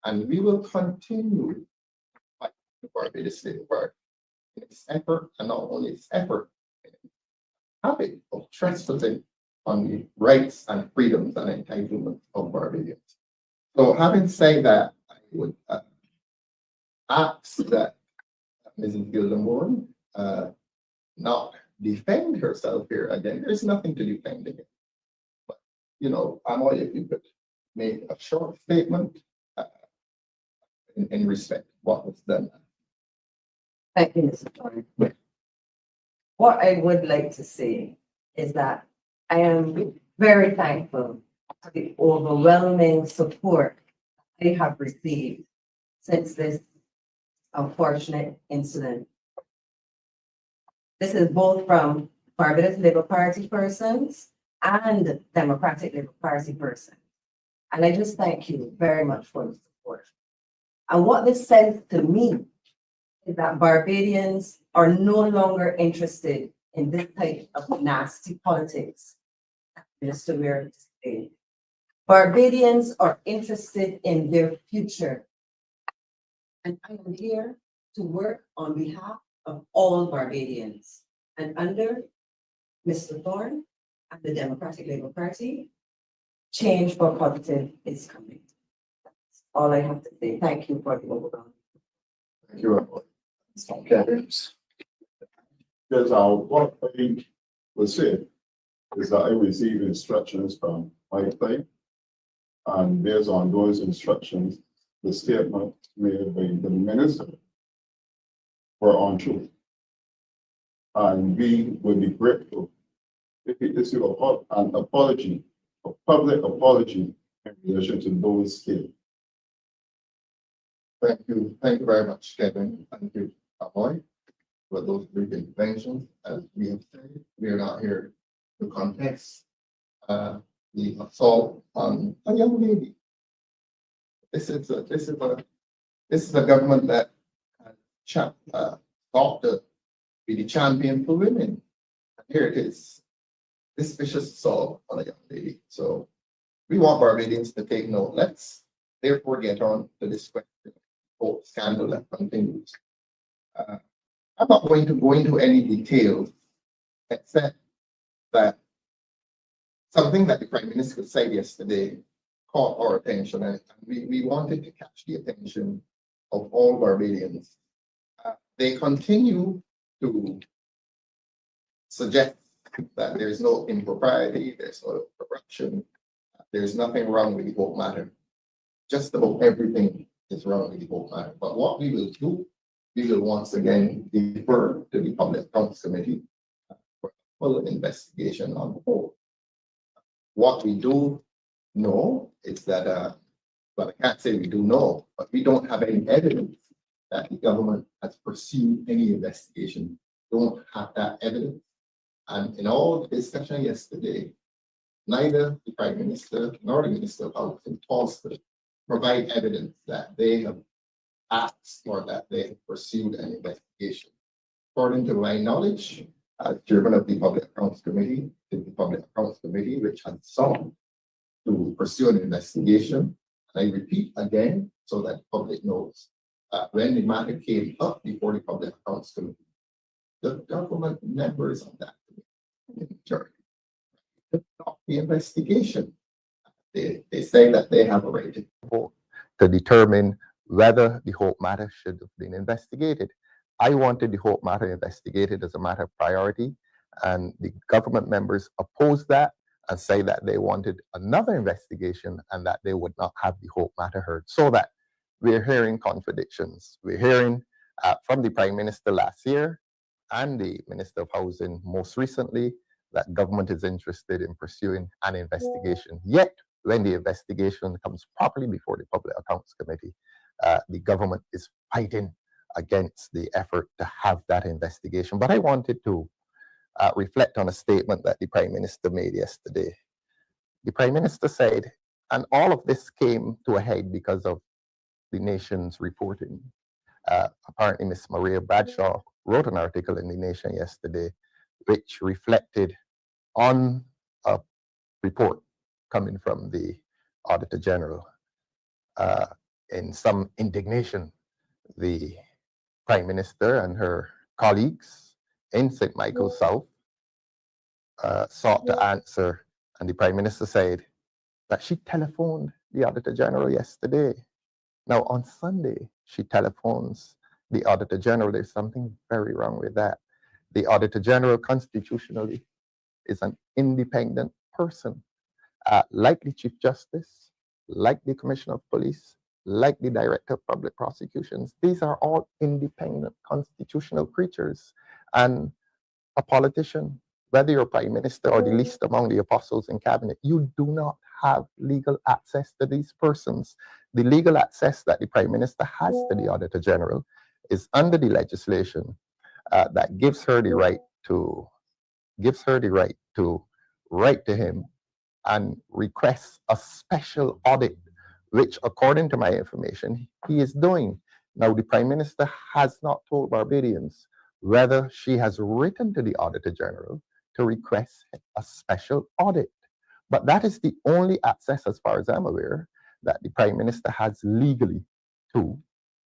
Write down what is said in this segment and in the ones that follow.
And we will continue to fight the Barbados Labour Party in its effort, and not only its effort, habit of trespassing on the rights and freedoms and entitlements of Barbadians. So having said that, I would ask that Mrs. Gildenborn not defend herself here again. There's nothing to defend again. But, Amoy, if you could make a short statement in respect to what was done. Thank you, Mr. Thorne. What I would like to say is that I am very thankful for the overwhelming support I have received since this unfortunate incident. This is both from Barbados Labour Party persons and Democratic Labour Party persons. And I just thank you very much for the support. And what this says to me is that Barbadians are no longer interested in this type of nasty politics. Minister Weir today. Barbadians are interested in their future. And I am here to work on behalf of all Barbadians. And under Mr. Thorne and the Democratic Labour Party, change for positive is coming. That's all I have to say. Thank you for the overall. Thank you. Okay. Because what I was saying is that I received instructions from my client, and based on those instructions, the statement made by the minister were untrue. And we would be grateful if he issued an apology, a public apology in relation to those statements. Thank you. Thank you very much, Kevin. Thank you, Amoy, for those brief interventions. As we have said, we are not here to contest the assault on a young lady. This is a government that thought to be the champion for women. And here it is, this vicious assault on a young lady. So we want Barbadians to take note. Let's therefore get on to this question of scandal that continues. I'm not going to go into any details except that something that the Prime Minister said yesterday caught our attention, and we wanted to catch the attention of all Barbadians. They continue to suggest that there's no impropriety, there's no corruption, there's nothing wrong with the Hope Matter. Just about everything is wrong with the Hope Matter. But what we will do, we will once again defer to the Public Accounts Committee for full investigation on the Hope. What we do know is that, well, I can't say we do know, but we don't have any evidence that the government has pursued any investigation. Don't have that evidence. And in all the discussion yesterday, neither the Prime Minister nor the Minister of Housing paused to provide evidence that they have asked or that they have pursued an investigation. According to my knowledge, as chairman of the Public Accounts Committee, the Public Accounts Committee, which has sought to pursue an investigation, and I repeat again so that the public knows, when the matter came up before the Public Accounts Committee, the government members of that committee stopped the investigation. They say that they have a right to determine whether the Hope Matter should have been investigated. I wanted the Hope Matter investigated as a matter of priority, and the government members opposed that and say that they wanted another investigation and that they would not have the Hope Matter heard. So that we're hearing contradictions. We're hearing from the Prime Minister last year and the Minister of Housing most recently that government is interested in pursuing an investigation. Yet, when the investigation comes properly before the Public Accounts Committee, the government is fighting against the effort to have that investigation. But I wanted to reflect on a statement that the Prime Minister made yesterday. The Prime Minister said, and all of this came to a head because of the Nation's reporting. Apparently, Ms. Maria Bradshaw wrote an article in the Nation yesterday which reflected on a report coming from the Auditor General. in some indignation, the Prime Minister and her colleagues in St. Michael's South sought to answer, and the Prime Minister said that she telephoned the Auditor General yesterday. Now, on Sunday, she telephones the Auditor General. There's something very wrong with that. The Auditor General constitutionally is an independent person, like the Chief Justice, like the Commissioner of Police, like the Director of Public Prosecutions. These are all independent constitutional creatures. And a politician, whether you're Prime Minister or the least among the apostles in cabinet, you do not have legal access to these persons. The legal access that the Prime Minister has to the Auditor General is under the legislation that gives her the right to write to him and request a special audit, which, according to my information, he is doing. Now, the Prime Minister has not told Barbadians whether she has written to the Auditor General to request a special audit. But that is the only access, as far as I'm aware, that the Prime Minister has legally to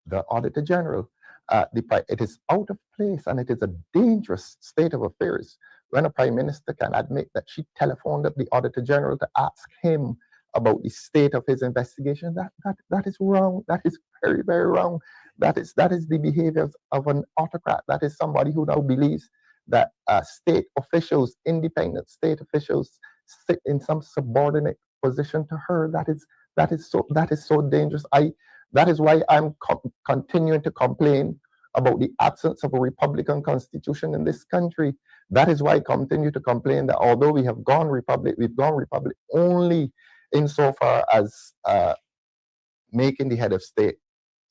the Auditor General. It is out of place, and it is a dangerous state of affairs when a Prime Minister can admit that she telephoned up the Auditor General to ask him about the state of his investigation. That is wrong. That is very, very wrong. That is the behavior of an autocrat. That is somebody who now believes that state officials, independent state officials, sit in some subordinate position to her. That is so dangerous. That is why I'm continuing to complain about the absence of a Republican constitution in this country. That is why I continue to complain that although we have gone Republic, we've gone Republic only insofar as making the head of state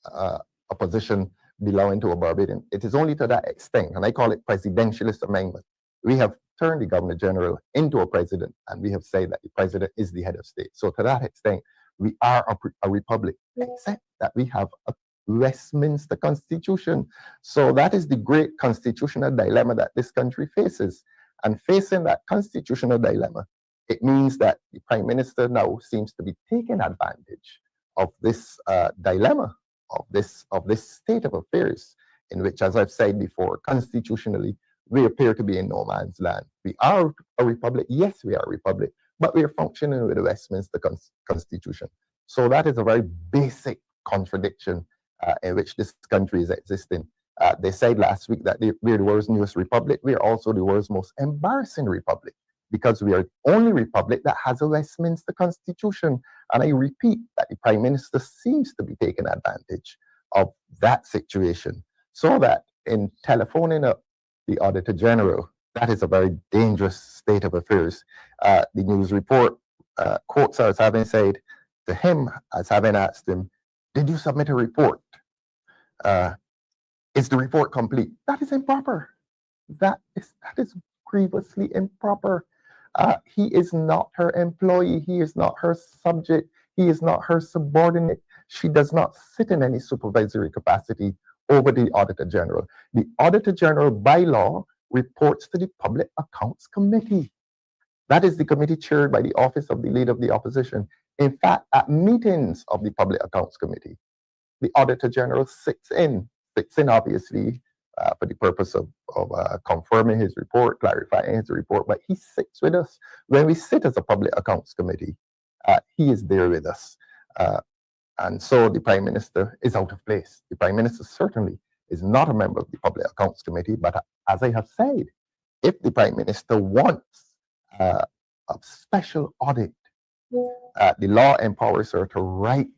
a position belonging to a Barbadian. It is only to that extent, and I call it presidentialist amendment. We have turned the Governor General into a president, and we have said that the president is the head of state. So to that extent, we are a republic, except that we have a Westminster Constitution. So that is the great constitutional dilemma that this country faces. And facing that constitutional dilemma, it means that the Prime Minister now seems to be taking advantage of this dilemma, of this state of affairs, in which, as I've said before, constitutionally, we appear to be in no man's land. We are a republic. Yes, we are a republic, but we are functioning with the Westminster Constitution. So that is a very basic contradiction in which this country is existing. They said last week that we're the world's newest republic. We are also the world's most embarrassing republic, because we are the only republic that has a Westminster Constitution. And I repeat that the Prime Minister seems to be taking advantage of that situation, so that in telephoning up the Auditor General, that is a very dangerous state of affairs. The news report quotes her as having said to him, as having asked him, "Did you submit a report? Is the report complete?" That is improper. That is grievously improper. He is not her employee. He is not her subject. He is not her subordinate. She does not sit in any supervisory capacity over the Auditor General. The Auditor General, by law, reports to the Public Accounts Committee. That is the committee chaired by the Office of the Leader of the Opposition. In fact, at meetings of the Public Accounts Committee, the Auditor General sits in obviously for the purpose of confirming his report, clarifying his report, but he sits with us. When we sit as a Public Accounts Committee, he is there with us. And so the Prime Minister is out of place. The Prime Minister certainly is not a member of the Public Accounts Committee, but as I have said, if the Prime Minister wants a special audit, the law empowers her to write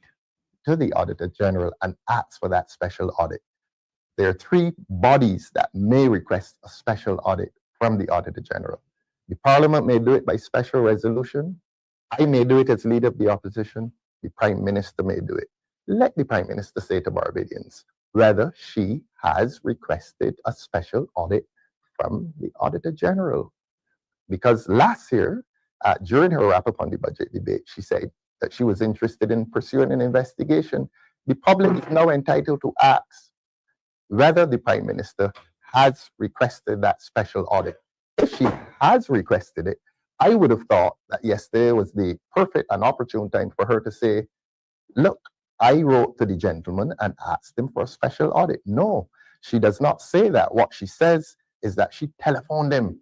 to the Auditor General and ask for that special audit. There are three bodies that may request a special audit from the Auditor General. The Parliament may do it by special resolution. I may do it as Leader of the Opposition. The Prime Minister may do it. Let the Prime Minister say to Barbadians whether she has requested a special audit from the Auditor General. Because last year, during her wrap-up on the budget debate, she said that she was interested in pursuing an investigation. The public is now entitled to ask whether the Prime Minister has requested that special audit. If she has requested it, I would have thought that yesterday was the perfect and opportune time for her to say, look, I wrote to the gentleman and asked him for a special audit. No, she does not say that. What she says is that she telephoned him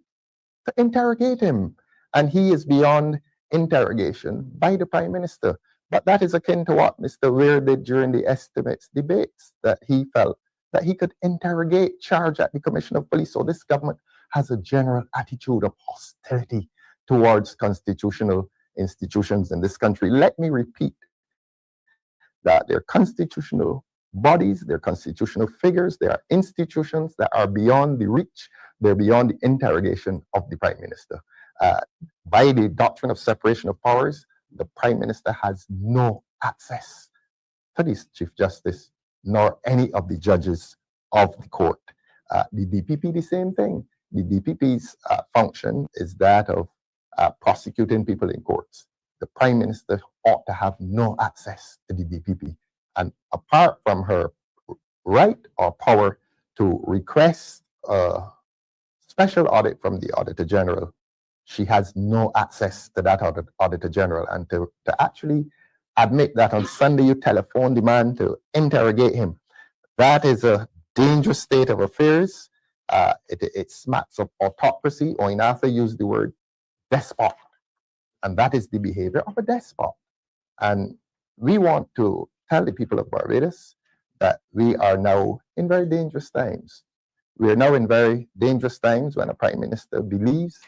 to interrogate him, and he is beyond interrogation by the Prime Minister. But that is akin to what Mr. Weir did during the estimates debates, that he felt that he could interrogate, charge at the Commissioner of Police. So this government has a general attitude of hostility towards constitutional institutions in this country. Let me repeat that they're constitutional bodies, they're constitutional figures, they are institutions that are beyond the reach, they're beyond the interrogation of the Prime Minister. By the doctrine of separation of powers, the Prime Minister has no access to the Chief Justice nor any of the judges of the court. The DPP, the same thing. The DPP's function is that of prosecuting people in courts. The Prime Minister ought to have no access to the DPP. And apart from her right or power to request a special audit from the Auditor General, she has no access to that Auditor General. And to actually admit that on Sunday you telephoned the man to interrogate him, that is a dangerous state of affairs. It smacks of autocracy, or Inatha used the word despot. And that is the behavior of a despot. And we want to tell the people of Barbados that we are now in very dangerous times. We are now in very dangerous times when a Prime Minister believes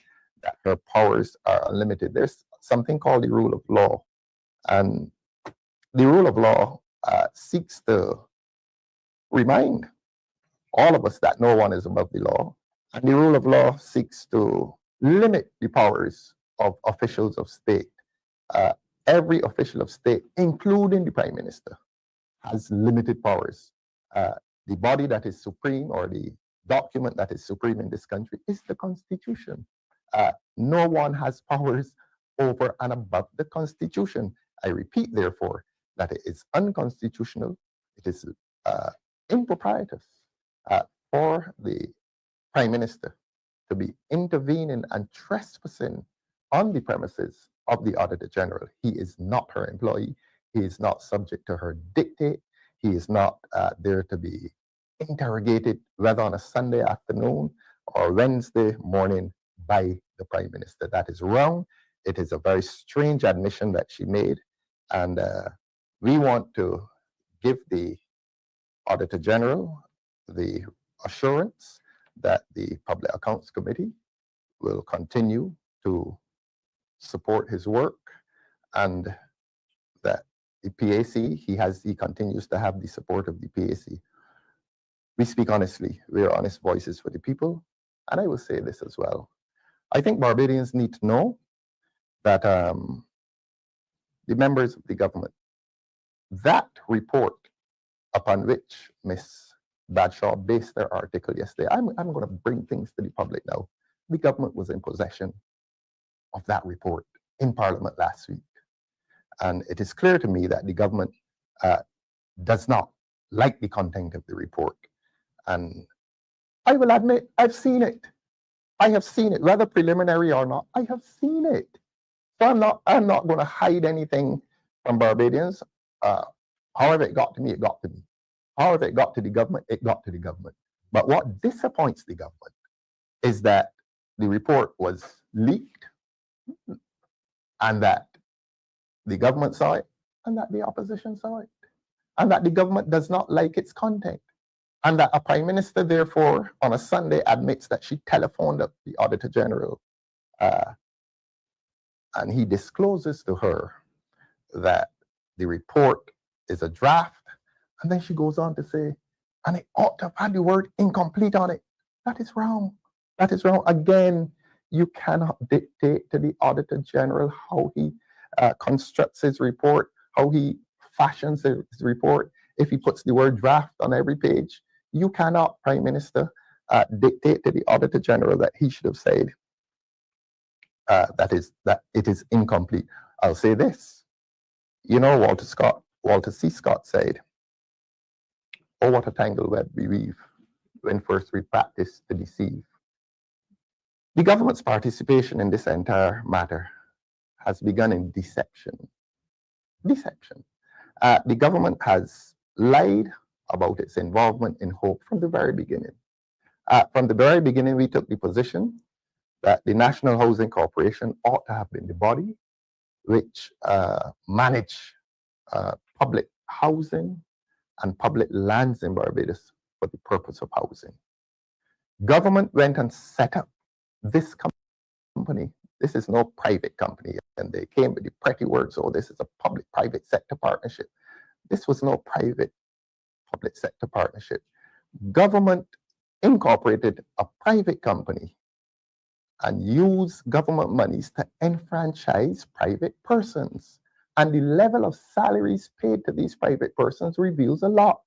that her powers are unlimited. There's something called the rule of law. And the rule of law seeks to remind all of us that no one is above the law. And the rule of law seeks to limit the powers of officials of state. Every official of state, including the Prime Minister, has limited powers. The body that is supreme, or the document that is supreme in this country, is the Constitution. No one has powers over and above the Constitution. I repeat, therefore, that it is unconstitutional, it is improprietous for the Prime Minister to be intervening and trespassing on the premises of the Auditor General. He is not her employee. He is not subject to her dictate. He is not there to be interrogated, whether on a Sunday afternoon or Wednesday morning, by the Prime Minister. That is wrong. It is a very strange admission that she made. And we want to give the Auditor General the assurance that the Public Accounts Committee will continue to support his work, and that the PAC, he continues to have the support of the PAC. We speak honestly. We are honest voices for the people. And I will say this as well. I think Barbadians need to know that the members of the government, that report upon which Ms. Bradshaw based their article yesterday, I'm going to bring things to the public now. The government was in possession of that report in Parliament last week. And it is clear to me that the government does not like the content of the report. And I will admit, I've seen it. I have seen it, whether preliminary or not. I have seen it. So I'm not going to hide anything from Barbadians. However it got to me, it got to me. However it got to the government, it got to the government. But what disappoints the government is that the report was leaked, and that the government saw it, and that the opposition saw it, and that the government does not like its content, and that a Prime Minister, therefore, on a Sunday admits that she telephoned up the Auditor General, and he discloses to her that the report is a draft, and then she goes on to say, and it ought to have had the word incomplete on it. That is wrong. That is wrong. Again, you cannot dictate to the Auditor General how he constructs his report, how he fashions his report. If he puts the word draft on every page, you cannot, Prime Minister, dictate to the Auditor General that he should have said that it is incomplete. I'll say this. You know, Walter C. Scott said, "Oh, what a tangled web we weave when first we practice to deceive." The government's participation in this entire matter has begun in deception. Deception. The government has lied about its involvement in Hope from the very beginning. From the very beginning, we took the position that the National Housing Corporation ought to have been the body which manage public housing and public lands in Barbados for the purpose of housing. Government went and set up this company. This is no private company, and they came with the pretty words, oh, this is a public-private sector partnership. This was no private public sector partnership. Government incorporated a private company and used government monies to enfranchise private persons. And the level of salaries paid to these private persons reveals a lot.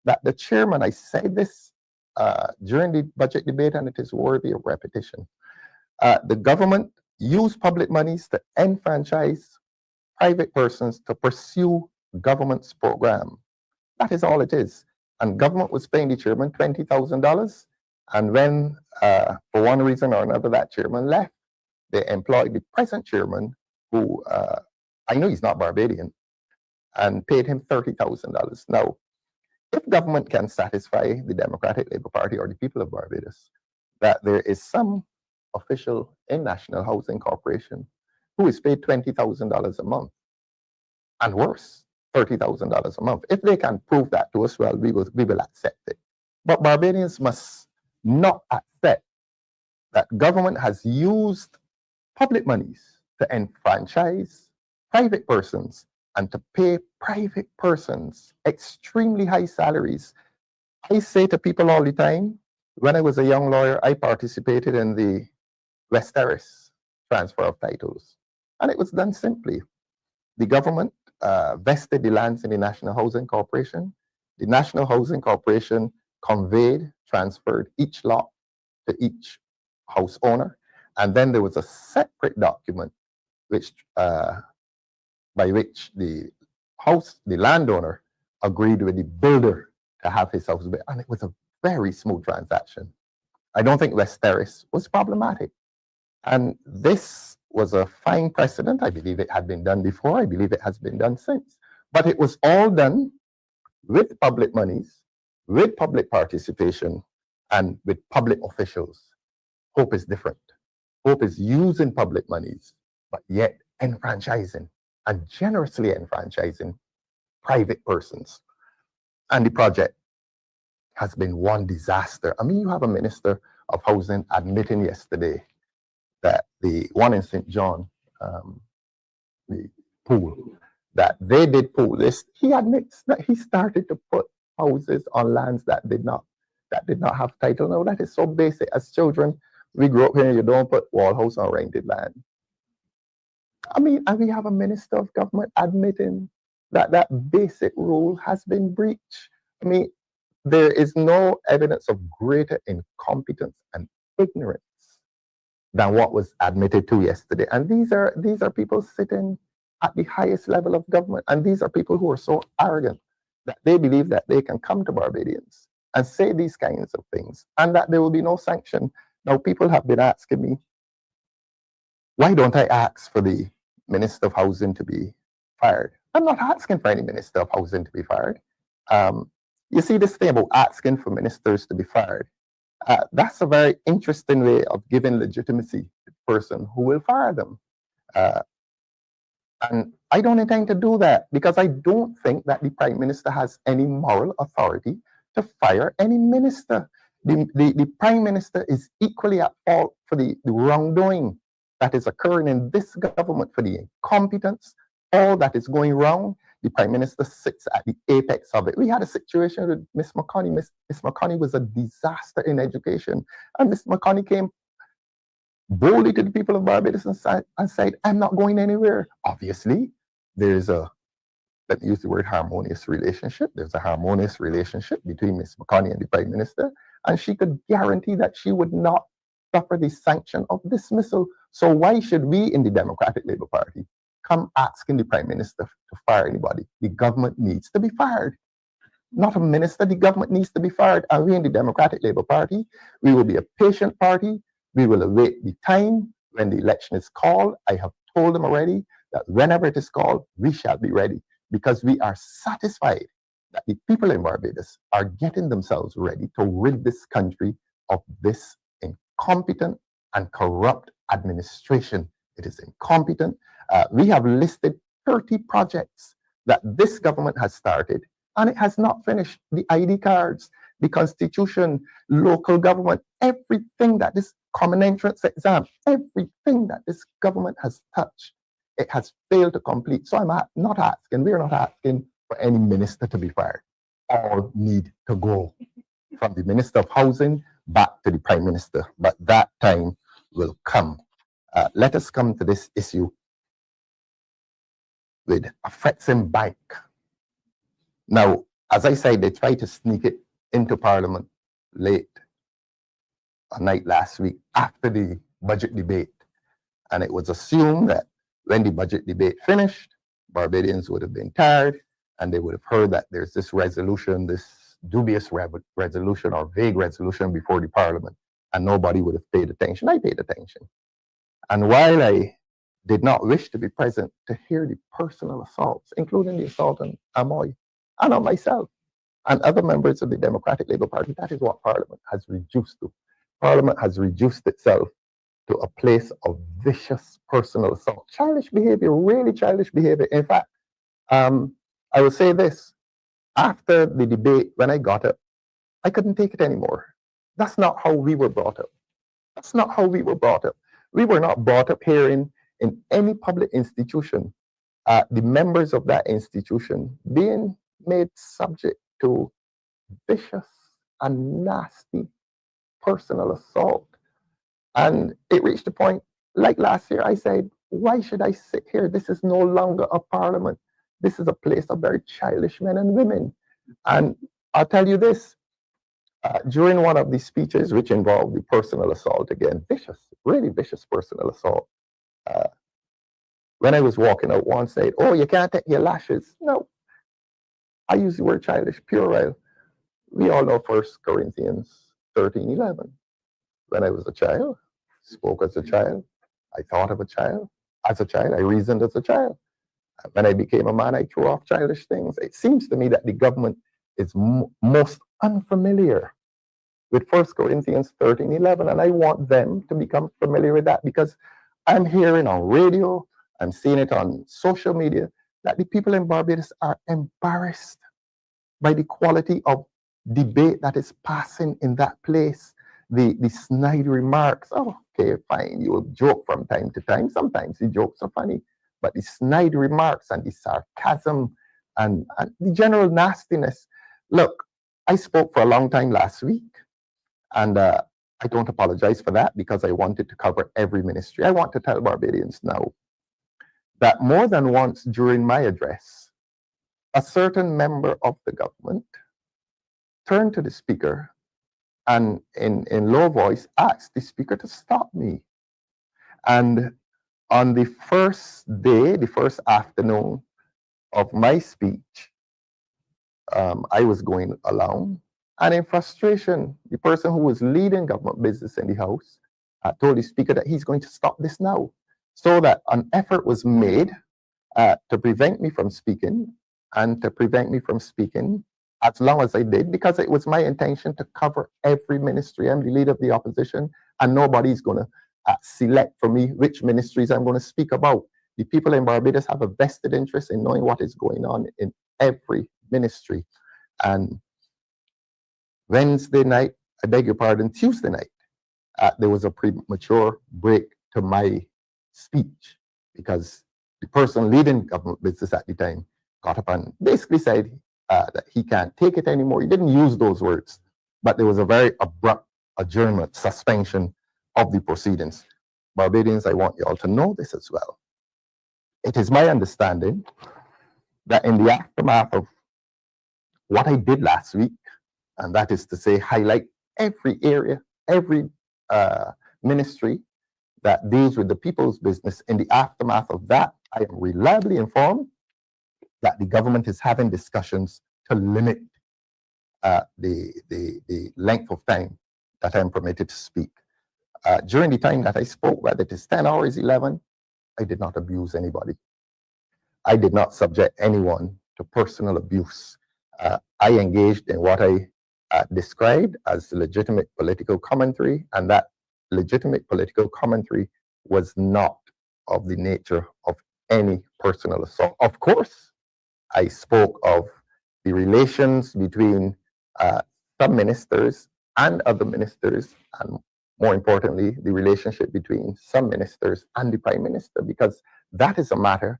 That the chairman, I said this during the budget debate, and it is worthy of repetition. The government used public monies to enfranchise private persons to pursue government's program. That is all it is. And government was paying the chairman $20,000. And when, for one reason or another, that chairman left, they employed the present chairman, who I know he's not Barbadian, and paid him $30,000. Now, if government can satisfy the Democratic Labour Party or the people of Barbados that there is some official in National Housing Corporation who is paid $20,000 a month, and worse, $30,000 a month, if they can prove that to us, well, we will accept it. But Barbadians must not accept that government has used public monies to enfranchise private persons and to pay private persons extremely high salaries. I say to people all the time, when I was a young lawyer, I participated in the West Terrace transfer of titles. And it was done simply. The government vested the lands in the National Housing Corporation. The National Housing Corporation conveyed, transferred each lot to each house owner. And then there was a separate document which by which the landowner agreed with the builder to have his house built. And it was a very smooth transaction. I don't think West Terrace was problematic. And this was a fine precedent. I believe it had been done before. I believe it has been done since. But it was all done with public monies, with public participation, and with public officials. Hope is different. Hope is using public monies, but yet enfranchising and generously enfranchising private persons. And the project has been one disaster. I mean, you have a minister of housing admitting yesterday that the one in St. John, the pool, that they did pool this. He admits that he started to put houses on lands that did not have title. Now, that is so basic. As children, we grew up here, you don't put wall house on rented land. I mean, and we have a minister of government admitting that that basic rule has been breached. I mean, there is no evidence of greater incompetence and ignorance than what was admitted to yesterday. And these are people sitting at the highest level of government. And these are people who are so arrogant that they believe that they can come to Barbadians and say these kinds of things and that there will be no sanction. Now, people have been asking me, why don't I ask for the Minister of Housing to be fired? I'm not asking for any Minister of Housing to be fired. You see this thing about asking for ministers to be fired. That's a very interesting way of giving legitimacy to the person who will fire them. And I don't intend to do that because I don't think that the Prime Minister has any moral authority to fire any minister. The Prime Minister is equally at fault for the wrongdoing that is occurring in this government, for the incompetence, all that is going wrong. The Prime Minister sits at the apex of it. We had a situation with Miss McConney. Miss McConney was a disaster in education. And Miss McConney came boldly to the people of Barbados and said, I'm not going anywhere. Obviously, there's a, let me use the word harmonious relationship. There's a harmonious relationship between Miss McConney and the Prime Minister. And she could guarantee that she would not suffer the sanction of dismissal. So why should we in the Democratic Labour Party come asking the Prime Minister to fire anybody? The government needs to be fired. Not a minister, the government needs to be fired. And we in the Democratic Labour Party, we will be a patient party. We will await the time when the election is called. I have told them already that whenever it is called, we shall be ready. because we are satisfied that the people in Barbados are getting themselves ready to rid this country of this incompetent and corrupt administration. It is incompetent. We have listed 30 projects that this government has started, and it has not finished. The ID cards, the constitution, local government, everything that this common entrance exam, everything that this government has touched, it has failed to complete. So not asking, we're not asking for any minister to be fired. All need to go, from the Minister of Housing back to the Prime Minister. But that time will come. Let us come to this issue with Afreximbank. Now, as I said, they tried to sneak it into Parliament late a night last week after the budget debate. And it was assumed that when the budget debate finished, Barbadians would have been tired and they would have heard that there's this resolution, this dubious resolution or vague resolution before the Parliament, and nobody would have paid attention. I paid attention. And while I did not wish to be present to hear the personal assaults, including the assault on Amoy and on myself and other members of the Democratic Labour Party, that is what Parliament has reduced to. Parliament has reduced itself to a place of vicious personal assault. Childish behavior, really childish behavior. In fact, I will say this, after the debate, when I got up, I couldn't take it anymore. That's not how we were brought up. That's not how we were brought up. We were not brought up here in any public institution, the members of that institution being made subject to vicious and nasty personal assault. And it reached a point, like last year, I said, why should I sit here? This is no longer a parliament. This is a place of very childish men and women. And I'll tell you this, during one of these speeches, which involved the personal assault, again, vicious, really vicious personal assault, when I was walking out, one said, oh, you can't take your lashes. No, I use the word childish, puerile. We all know 1 Corinthians 13:11. When I was a child, spoke as a child, I thought of a child. As a child, I reasoned as a child. When I became a man, I threw off childish things. It seems to me that the government is most unfamiliar with 1 Corinthians 13:11, and I want them to become familiar with that, because I'm hearing on radio, I'm seeing it on social media, that the people in Barbados are embarrassed by the quality of debate that is passing in that place. The snide remarks, oh, okay, fine, you will joke from time to time. Sometimes the jokes are funny, but the snide remarks and the sarcasm and the general nastiness. Look, I spoke for a long time last week, and I don't apologize for that, because I wanted to cover every ministry. I want to tell Barbadians now that more than once during my address, a certain member of the government turned to the speaker and in low voice asked the speaker to stop me. And on the first day, the first afternoon of my speech, I was going along, and in frustration, the person who was leading government business in the House told the speaker that he's going to stop this now, so that an effort was made to prevent me from speaking, and to prevent me from speaking as long as I did, because it was my intention to cover every ministry. I'm the leader of the opposition, and nobody's going to select for me which ministries I'm going to speak about. The people in Barbados have a vested interest in knowing what is going on in every ministry. And Wednesday night, I beg your pardon, Tuesday night, there was a premature break to my speech, because the person leading government business at the time got up and basically said that he can't take it anymore. He didn't use those words, but there was a very abrupt adjournment, suspension of the proceedings. Barbadians, I want you all to know this as well. It is my understanding that in the aftermath of what I did last week, and that is to say, highlight every area, every ministry that deals with the people's business, in the aftermath of that, I am reliably informed that the government is having discussions to limit the length of time that I'm permitted to speak. During the time that I spoke, whether it is 10 hours, 11, I did not abuse anybody. I did not subject anyone to personal abuse. I engaged in what I described as legitimate political commentary, and that legitimate political commentary was not of the nature of any personal assault. Of course, I spoke of the relations between some ministers and other ministers, and more importantly, the relationship between some ministers and the Prime Minister, because that is a matter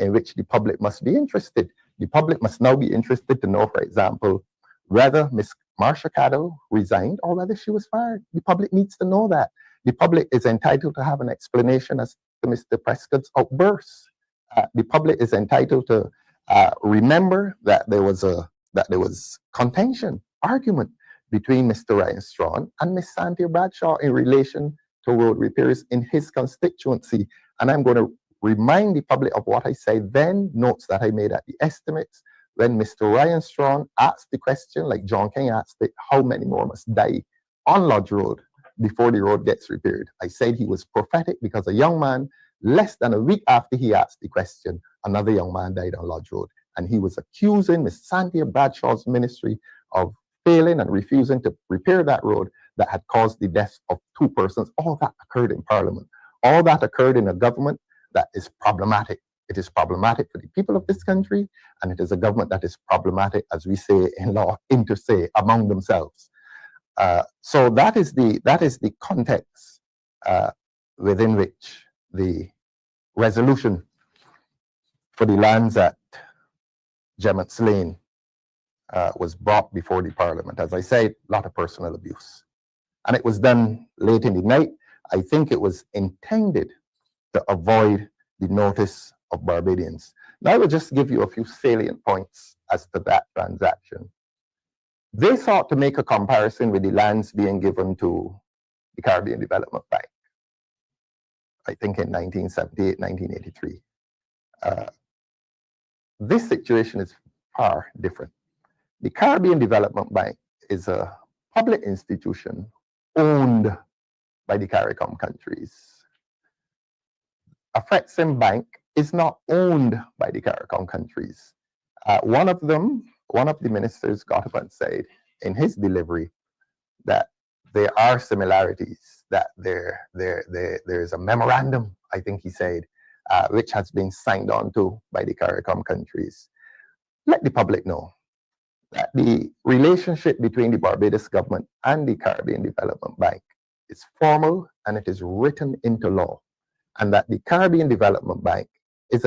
in which the public must be interested. The public must now be interested to know, for example, whether Ms. Marsha Caddo resigned or whether she was fired. The public needs to know that. The public is entitled to have an explanation as to Mr. Prescott's outbursts. The public is entitled to remember that there was contention, argument between Mr. Ryan Strawn and Ms. Santia Bradshaw in relation to road repairs in his constituency. And I'm going to remind the public of what I said then, notes that I made at the estimates, when Mr. Ryan Strawn asked the question, like John King asked it, how many more must die on Lodge Road before the road gets repaired? I said he was prophetic because a young man, less than a week after he asked the question, another young man died on Lodge Road. And he was accusing Ms. Santia Bradshaw's ministry of failing and refusing to repair that road that had caused the deaths of 2 persons. All that occurred in Parliament. All that occurred in a government that is problematic. It is problematic for the people of this country, and it is a government that is problematic, as we say in law, inter se, among themselves. So that is the context within which the resolution for the lands at Gemmett's Lane was brought before the Parliament. As I said, a lot of personal abuse. And it was done late in the night. I think it was intended to avoid the notice of Barbadians. Now I will just give you a few salient points as to that transaction. They sought to make a comparison with the lands being given to the Caribbean Development Bank, I think in 1978, 1983. This situation is far different. The Caribbean Development Bank is a public institution owned by the CARICOM countries. Afreximbank is not owned by the CARICOM countries. One of the ministers got up and said in his delivery that there are similarities, that there's a memorandum, I think he said, which has been signed on to by the CARICOM countries. Let the public know that the relationship between the Barbados government and the Caribbean Development Bank is formal and it is written into law. And that the Caribbean Development Bank is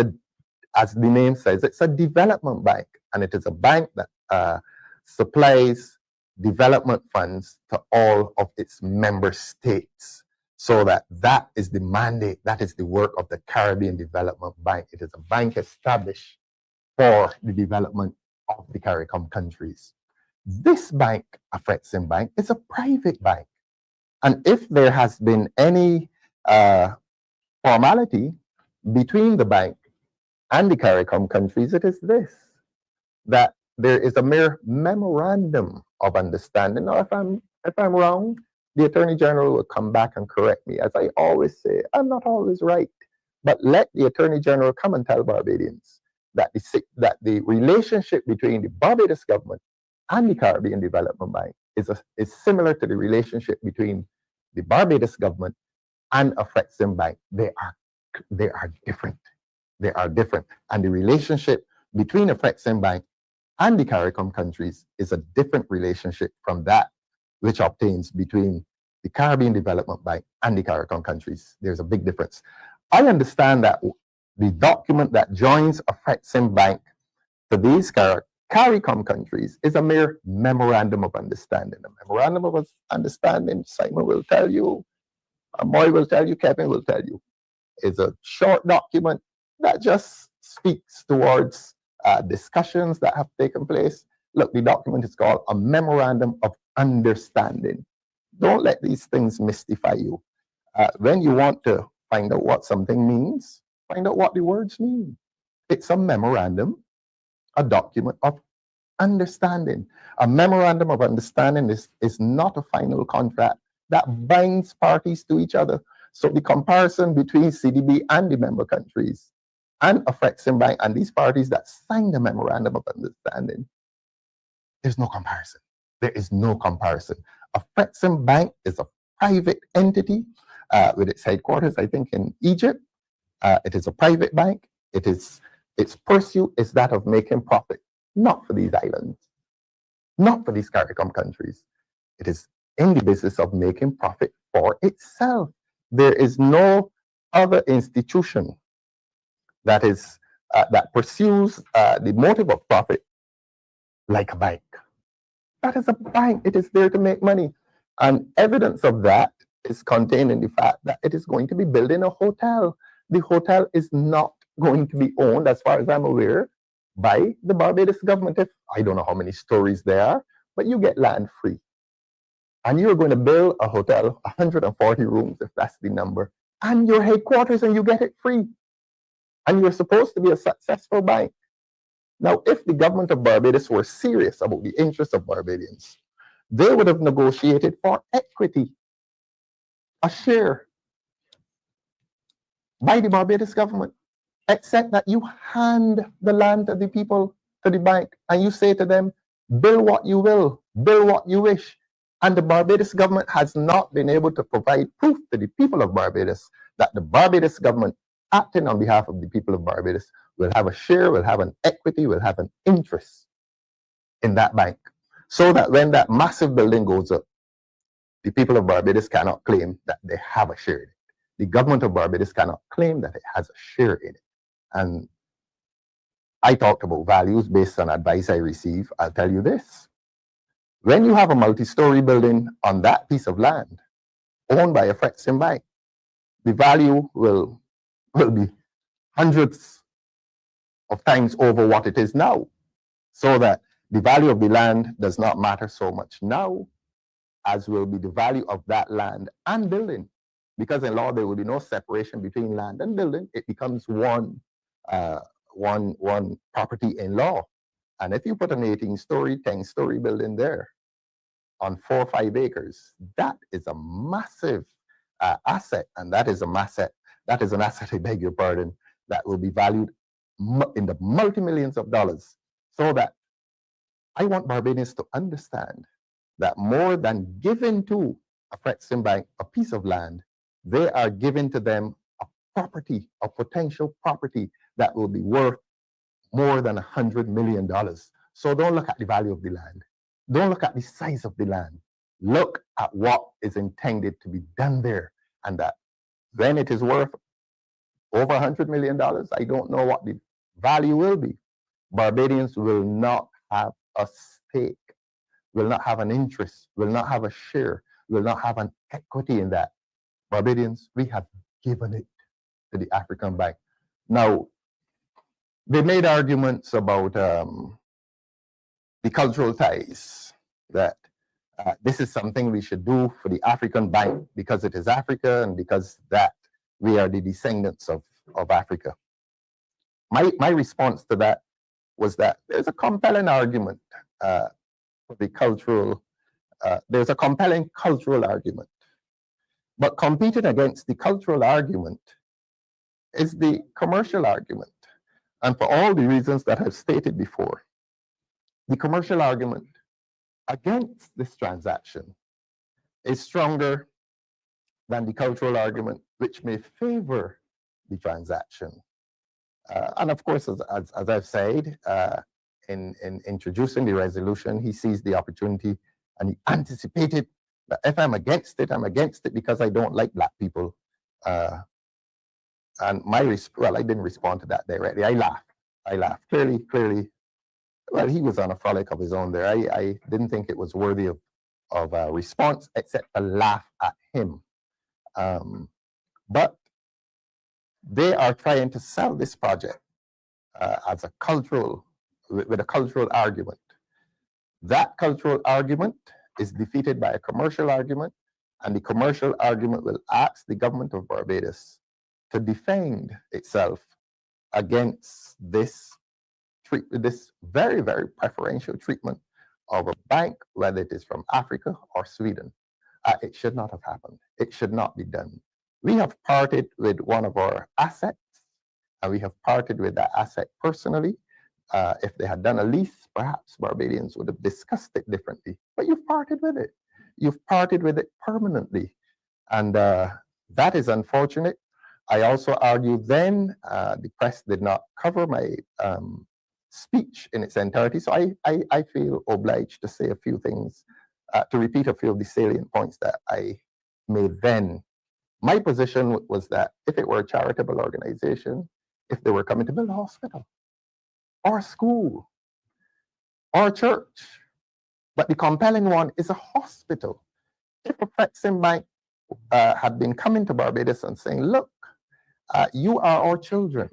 as the name says, it's a development bank, and it is a bank that supplies development funds to all of its member states. So that is the mandate, that is the work of the Caribbean Development Bank. It is a bank established for the development of the CARICOM countries. This bank, Afreximbank, is a private bank. And if there has been any formality between the bank and the CARICOM countries, it is this, that there is a mere memorandum of understanding. Now, if I'm wrong, the Attorney General will come back and correct me. As I always say, I'm not always right, but let the Attorney General come and tell Barbadians that the relationship between the Barbados government and the Caribbean Development Bank is similar to the relationship between the Barbados government and Afreximbank. They are different. They are different. And the relationship between Afreximbank and the CARICOM countries is a different relationship from that which obtains between the Caribbean Development Bank and the CARICOM countries. There's a big difference. I understand that the document that joins Afreximbank to these CARICOM countries is a mere memorandum of understanding. A memorandum of understanding, Simon will tell you, Amoy will tell you, Kevin will tell you, is a short document that just speaks towards discussions that have taken place. Look, the document is called a memorandum of understanding. Don't let these things mystify you. When you want to find out what something means, find out what the words mean. It's a memorandum, a document of understanding. A memorandum of understanding is not a final contract that binds parties to each other. So the comparison between CDB and the member countries and Afreximbank and these parties that signed the memorandum of understanding, there's no comparison. There is no comparison. Afreximbank is a private entity with its headquarters, I think, in Egypt. It is a private bank. Its pursuit is that of making profit, not for these islands, not for these CARICOM countries. It is in the business of making profit for itself. There is no other institution that is that pursues the motive of profit like a bank. That is a bank. It is there to make money. And evidence of that is contained in the fact that it is going to be building a hotel. The hotel is not going to be owned, as far as I'm aware, by the Barbados government. I don't know how many stories there are, but you get land free. And you're going to build a hotel, 140 rooms, if that's the number, and your headquarters, and you get it free. And you're supposed to be a successful bank. Now, if the government of Barbados were serious about the interests of Barbadians, they would have negotiated for equity, a share by the Barbados government, except that you hand the land to the people, to the bank, and you say to them, build what you will, build what you wish. And the Barbados government has not been able to provide proof to the people of Barbados that the Barbados government, acting on behalf of the people of Barbados, will have a share, will have an equity, will have an interest in that bank. So that when that massive building goes up, the people of Barbados cannot claim that they have a share in it. The government of Barbados cannot claim that it has a share in it. And I talked about values based on advice I receive. I'll tell you this. When you have a multi-story building on that piece of land owned by Afreximbank, the value will be hundreds of times over what it is now. So that the value of the land does not matter so much now as will be the value of that land and building. Because in law, there will be no separation between land and building. It becomes one property in law. And if you put an 18-story, 10-story building there on 4 or 5 acres, that is a massive asset. And that is an asset, I beg your pardon, that will be valued in the multi-millions of dollars. So that I want Barbadians to understand that more than giving to Afreximbank a piece of land, they are giving to them a property, a potential property that will be worth more than $100 million. So don't look at the value of the land. Don't look at the size of the land. Look at what is intended to be done there. And that when it is worth over $100 million, I don't know what the value will be. Barbadians will not have a stake, will not have an interest, will not have a share, will not have an equity in that. Barbadians, we have given it to the African Bank. Now, they made arguments about the cultural ties, that this is something we should do for the African Bank because it is Africa and because that we are the descendants of Africa. My response to that was that there's a compelling argument for the cultural, there's a compelling cultural argument. But competing against the cultural argument is the commercial argument. And for all the reasons that I've stated before, the commercial argument against this transaction is stronger than the cultural argument, which may favor the transaction. And of course, as I've said, in introducing the resolution, he sees the opportunity and he anticipated that if I'm against it because I don't like Black people. And well, I didn't respond to that directly. I laughed. Clearly, well, he was on a frolic of his own there. I didn't think it was worthy of a response except to laugh at him. But they are trying to sell this project as a cultural, with a cultural argument. That cultural argument is defeated by a commercial argument, and the commercial argument will ask the government of Barbados to defend itself against this very, very preferential treatment of a bank, whether it is from Africa or Sweden. It should not have happened. It should not be done. We have parted with one of our assets and we have parted with that asset personally. If they had done a lease, perhaps Barbadians would have discussed it differently. But you've parted with it. You've parted with it permanently. And that is unfortunate. I also argued then the press did not cover my speech in its entirety. So I feel obliged to say a few things, to repeat a few of the salient points that I made then. My position was that if it were a charitable organization, if they were coming to build a hospital or a school or a church, but the compelling one is a hospital. If Afreximbank had been coming to Barbados and saying, look, you are our children,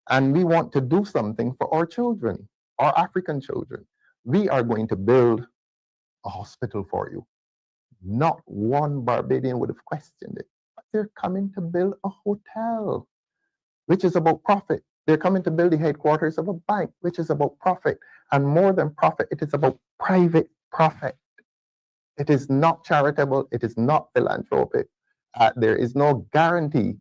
and we want to do something for our children, our African children. We are going to build a hospital for you. Not one Barbadian would have questioned it. But they're coming to build a hotel, which is about profit. They're coming to build the headquarters of a bank, which is about profit. And more than profit, it is about private profit. It is not charitable. It is not philanthropic. There is no guarantee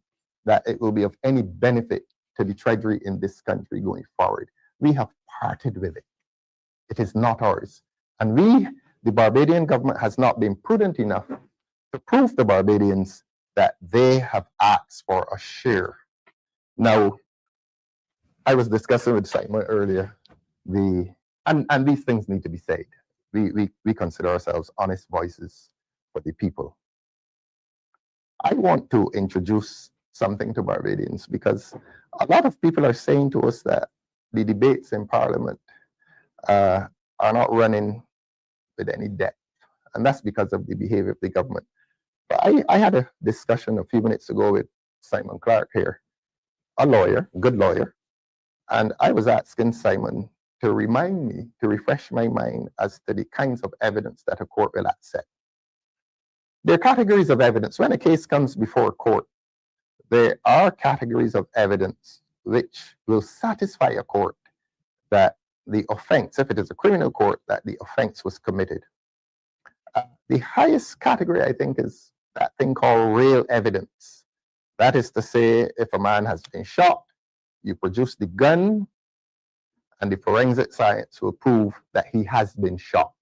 that it will be of any benefit to the treasury in this country going forward. We have parted with it. It is not ours. And we, the Barbadian government, has not been prudent enough to prove to Barbadians that they have asked for a share. Now, I was discussing with Simon earlier, and these things need to be said. We consider ourselves honest voices for the people. I want to introduce something to Barbadians because a lot of people are saying to us that the debates in Parliament are not running with any depth, and that's because of the behavior of the government. But I had a discussion a few minutes ago with Simon Clark here, a lawyer, a good lawyer, and I was asking Simon to remind me, to refresh my mind as to the kinds of evidence that a court will accept. There are categories of evidence. When a case comes before a court, there are categories of evidence which will satisfy a court that the offense, if it is a criminal court, that the offense was committed. The highest category, I think, is that thing called real evidence. That is to say, if a man has been shot, you produce the gun, and the forensic science will prove that he has been shot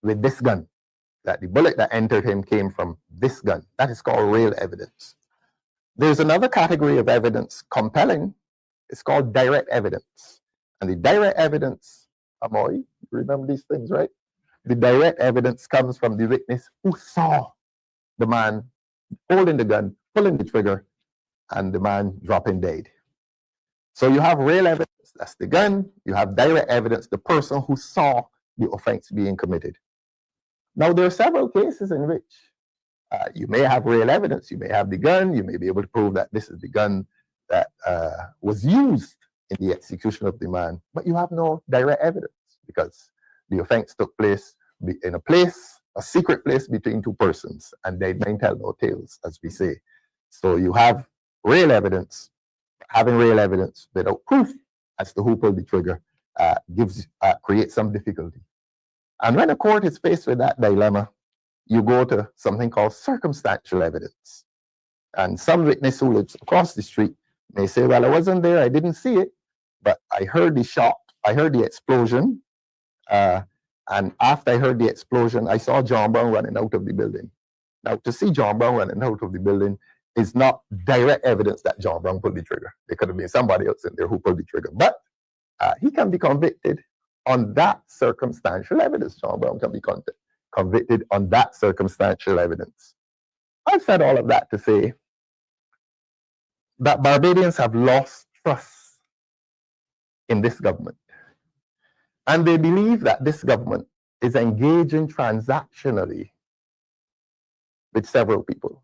with this gun, that the bullet that entered him came from this gun. That is called real evidence. There's another category of evidence, compelling. It's called direct evidence. And the direct evidence, Amoy, you remember these things, right? The direct evidence comes from the witness who saw the man holding the gun, pulling the trigger, and the man dropping dead. So you have real evidence, that's the gun. You have direct evidence, the person who saw the offense being committed. Now, there are several cases in which you may have real evidence. You may have the gun. You may be able to prove that this is the gun that was used in the execution of the man, but you have no direct evidence because the offense took place in a secret place between two persons, and they may tell no tales, as we say. So you have real evidence. Having real evidence without proof as to who pulled the trigger creates some difficulty. And when a court is faced with that dilemma, you go to something called circumstantial evidence. And some witness who lives across the street may say, well, I wasn't there, I didn't see it, but I heard the shot, I heard the explosion, and after I heard the explosion, I saw John Brown running out of the building. Now, to see John Brown running out of the building is not direct evidence that John Brown pulled the trigger. There could have been somebody else in there who pulled the trigger, but he can be convicted on that circumstantial evidence. John Brown can be convicted on that circumstantial evidence. I've said all of that to say that Barbadians have lost trust in this government. And they believe that this government is engaging transactionally with several people,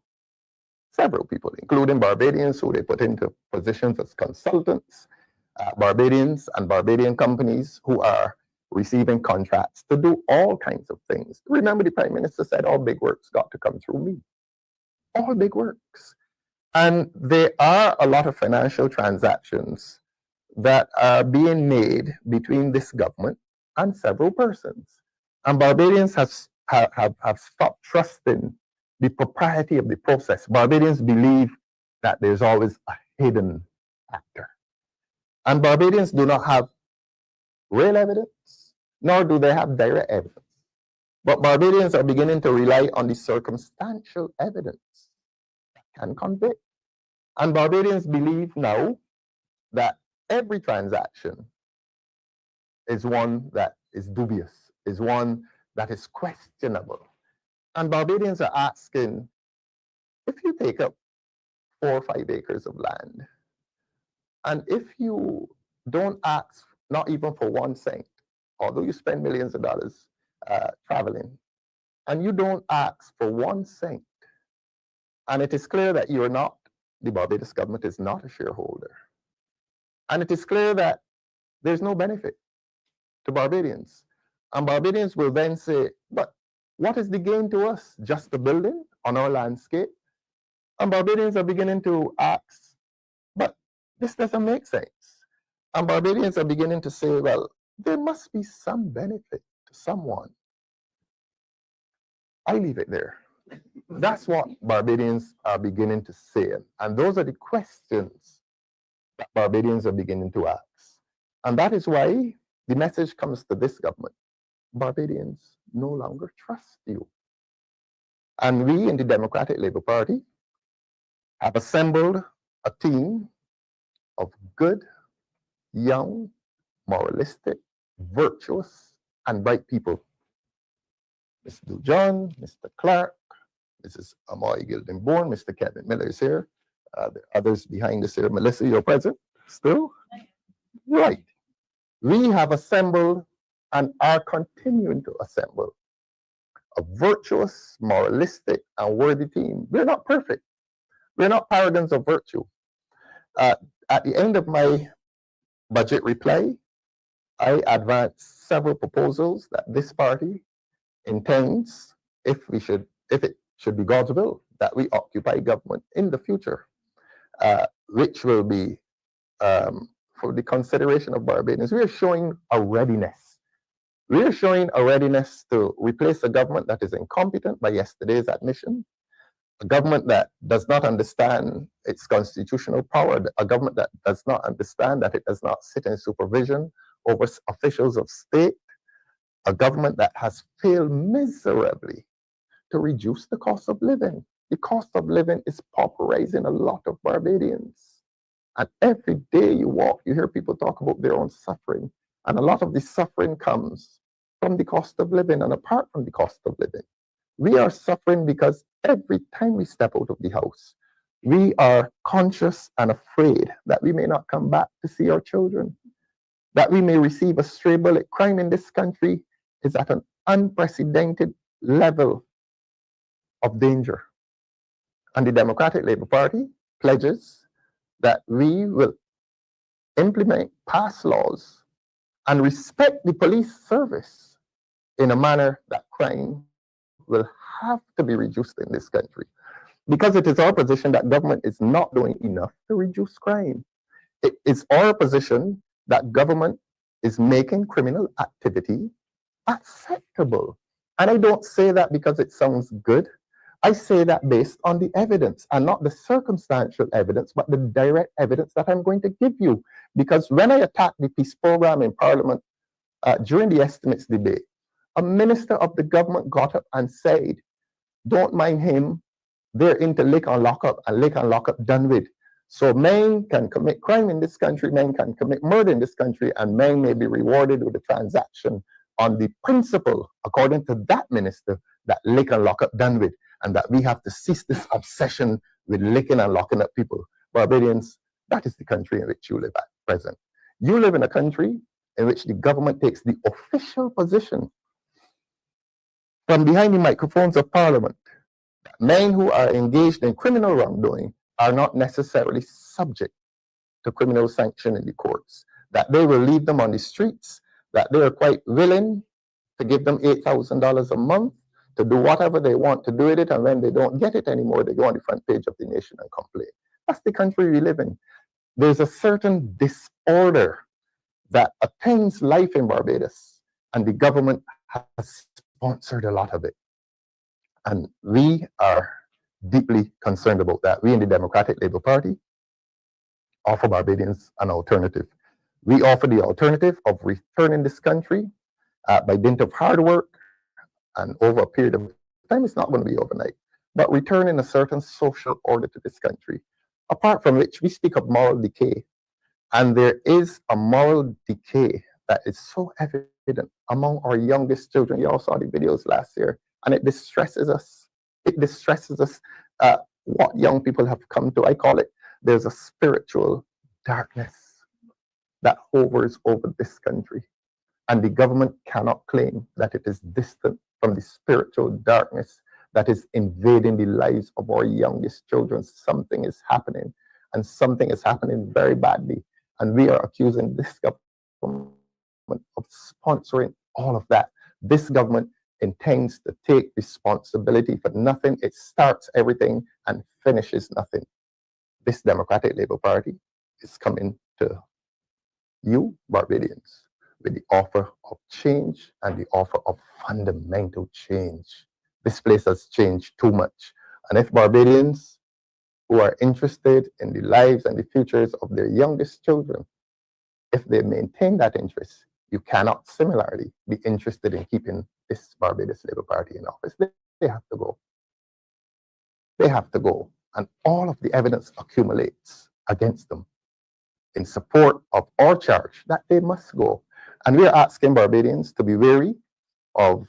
including Barbadians who they put into positions as consultants, Barbadians and Barbadian companies who are receiving contracts to do all kinds of things. Remember, the Prime Minister said all big works got to come through me. All big works. And there are a lot of financial transactions that are being made between this government and several persons. And Barbadians have stopped trusting the propriety of the process. Barbadians believe that there's always a hidden actor. And Barbadians do not have real evidence, nor do they have direct evidence. But Barbadians are beginning to rely on the circumstantial evidence that can convict. And Barbadians believe now that every transaction is one that is dubious, is one that is questionable. And Barbadians are asking, if you take up 4 or 5 acres of land, and if you don't ask, not even for 1 cent, although you spend millions of dollars traveling, and you don't ask for 1 cent, and it is clear that you're not, the Barbados government is not a shareholder, and it is clear that there's no benefit to Barbadians. And Barbadians will then say, but what is the gain to us? Just the building on our landscape? And Barbadians are beginning to ask, but this doesn't make sense. And Barbadians are beginning to say, well, there must be some benefit to someone. I leave it there. That's what Barbadians are beginning to say. And those are the questions that Barbadians are beginning to ask. And that is why the message comes to this government. Barbadians no longer trust you. And we in the Democratic Labour Party have assembled a team of good, young, moralistic, virtuous, and bright people. Mr. John, Mr. Clark, Mrs. Amoy Gildenborn, Mr. Kevin Miller is here. The others behind us here. Melissa, you're present still? Right. We have assembled and are continuing to assemble a virtuous, moralistic, and worthy team. We're not perfect. We're not paragons of virtue. At the end of my budget reply, I advanced several proposals that this party intends, if it should be God's will, that we occupy government in the future, which will be for the consideration of Barbadians. We are showing a readiness. We are showing a readiness to replace a government that is incompetent by yesterday's admission, a government that does not understand its constitutional power, a government that does not understand that it does not sit in supervision over officials of state, a government that has failed miserably to reduce the cost of living. The cost of living is pauperizing a lot of Barbadians. And every day you walk, you hear people talk about their own suffering. And a lot of the suffering comes from the cost of living and apart from the cost of living. We are suffering because every time we step out of the house, we are conscious and afraid that we may not come back to see our children, that we may receive a stray bullet. Crime in this country is at an unprecedented level of danger. And the Democratic Labour Party pledges that we will implement, pass laws, and respect the police service in a manner that crime will have to be reduced in this country. Because it is our position that government is not doing enough to reduce crime. It is our position that government is making criminal activity acceptable. And I don't say that because it sounds good. I say that based on the evidence, and not the circumstantial evidence, but the direct evidence that I'm going to give you. Because when I attacked the peace program in Parliament during the estimates debate, a minister of the government got up and said, don't mind him, they're into lick and lock up, and lick and lock up done with. So men can commit crime in this country, men can commit murder in this country, and men may be rewarded with a transaction on the principle, according to that minister, that lick and lock up done with, and that we have to cease this obsession with licking and locking up people. Barbadians, that is the country in which you live at present. You live in a country in which the government takes the official position from behind the microphones of Parliament. Men who are engaged in criminal wrongdoing are not necessarily subject to criminal sanction in the courts, that they will leave them on the streets, that they are quite willing to give them $8,000 a month to do whatever they want to do with it, and when they don't get it anymore, they go on the front page of the Nation and complain. That's the country we live in. There's a certain disorder that attends life in Barbados, and the government has sponsored a lot of it. And we are deeply concerned about that. We in the Democratic Labour Party offer Barbadians an alternative. We offer the alternative of returning this country by dint of hard work and over a period of time. It's not going to be overnight, but returning a certain social order to this country. Apart from which, we speak of moral decay, and there is a moral decay that is so evident among our youngest children. You all saw the videos last year, and it distresses us. It distresses us what young people have come to. I call it, there's a spiritual darkness that hovers over this country. And the government cannot claim that it is distant from the spiritual darkness that is invading the lives of our youngest children. Something is happening, and something is happening very badly. And we are accusing this government of sponsoring all of that. This government intends to take responsibility for nothing. It starts everything and finishes nothing. This Democratic Labour Party is coming to you, Barbadians, with the offer of change and the offer of fundamental change. This place has changed too much. And if Barbadians who are interested in the lives and the futures of their youngest children, if they maintain that interest, you cannot similarly be interested in keeping this Barbados Labour Party in office. They have to go. They have to go. And all of the evidence accumulates against them in support of our charge that they must go. And we are asking Barbadians to be wary of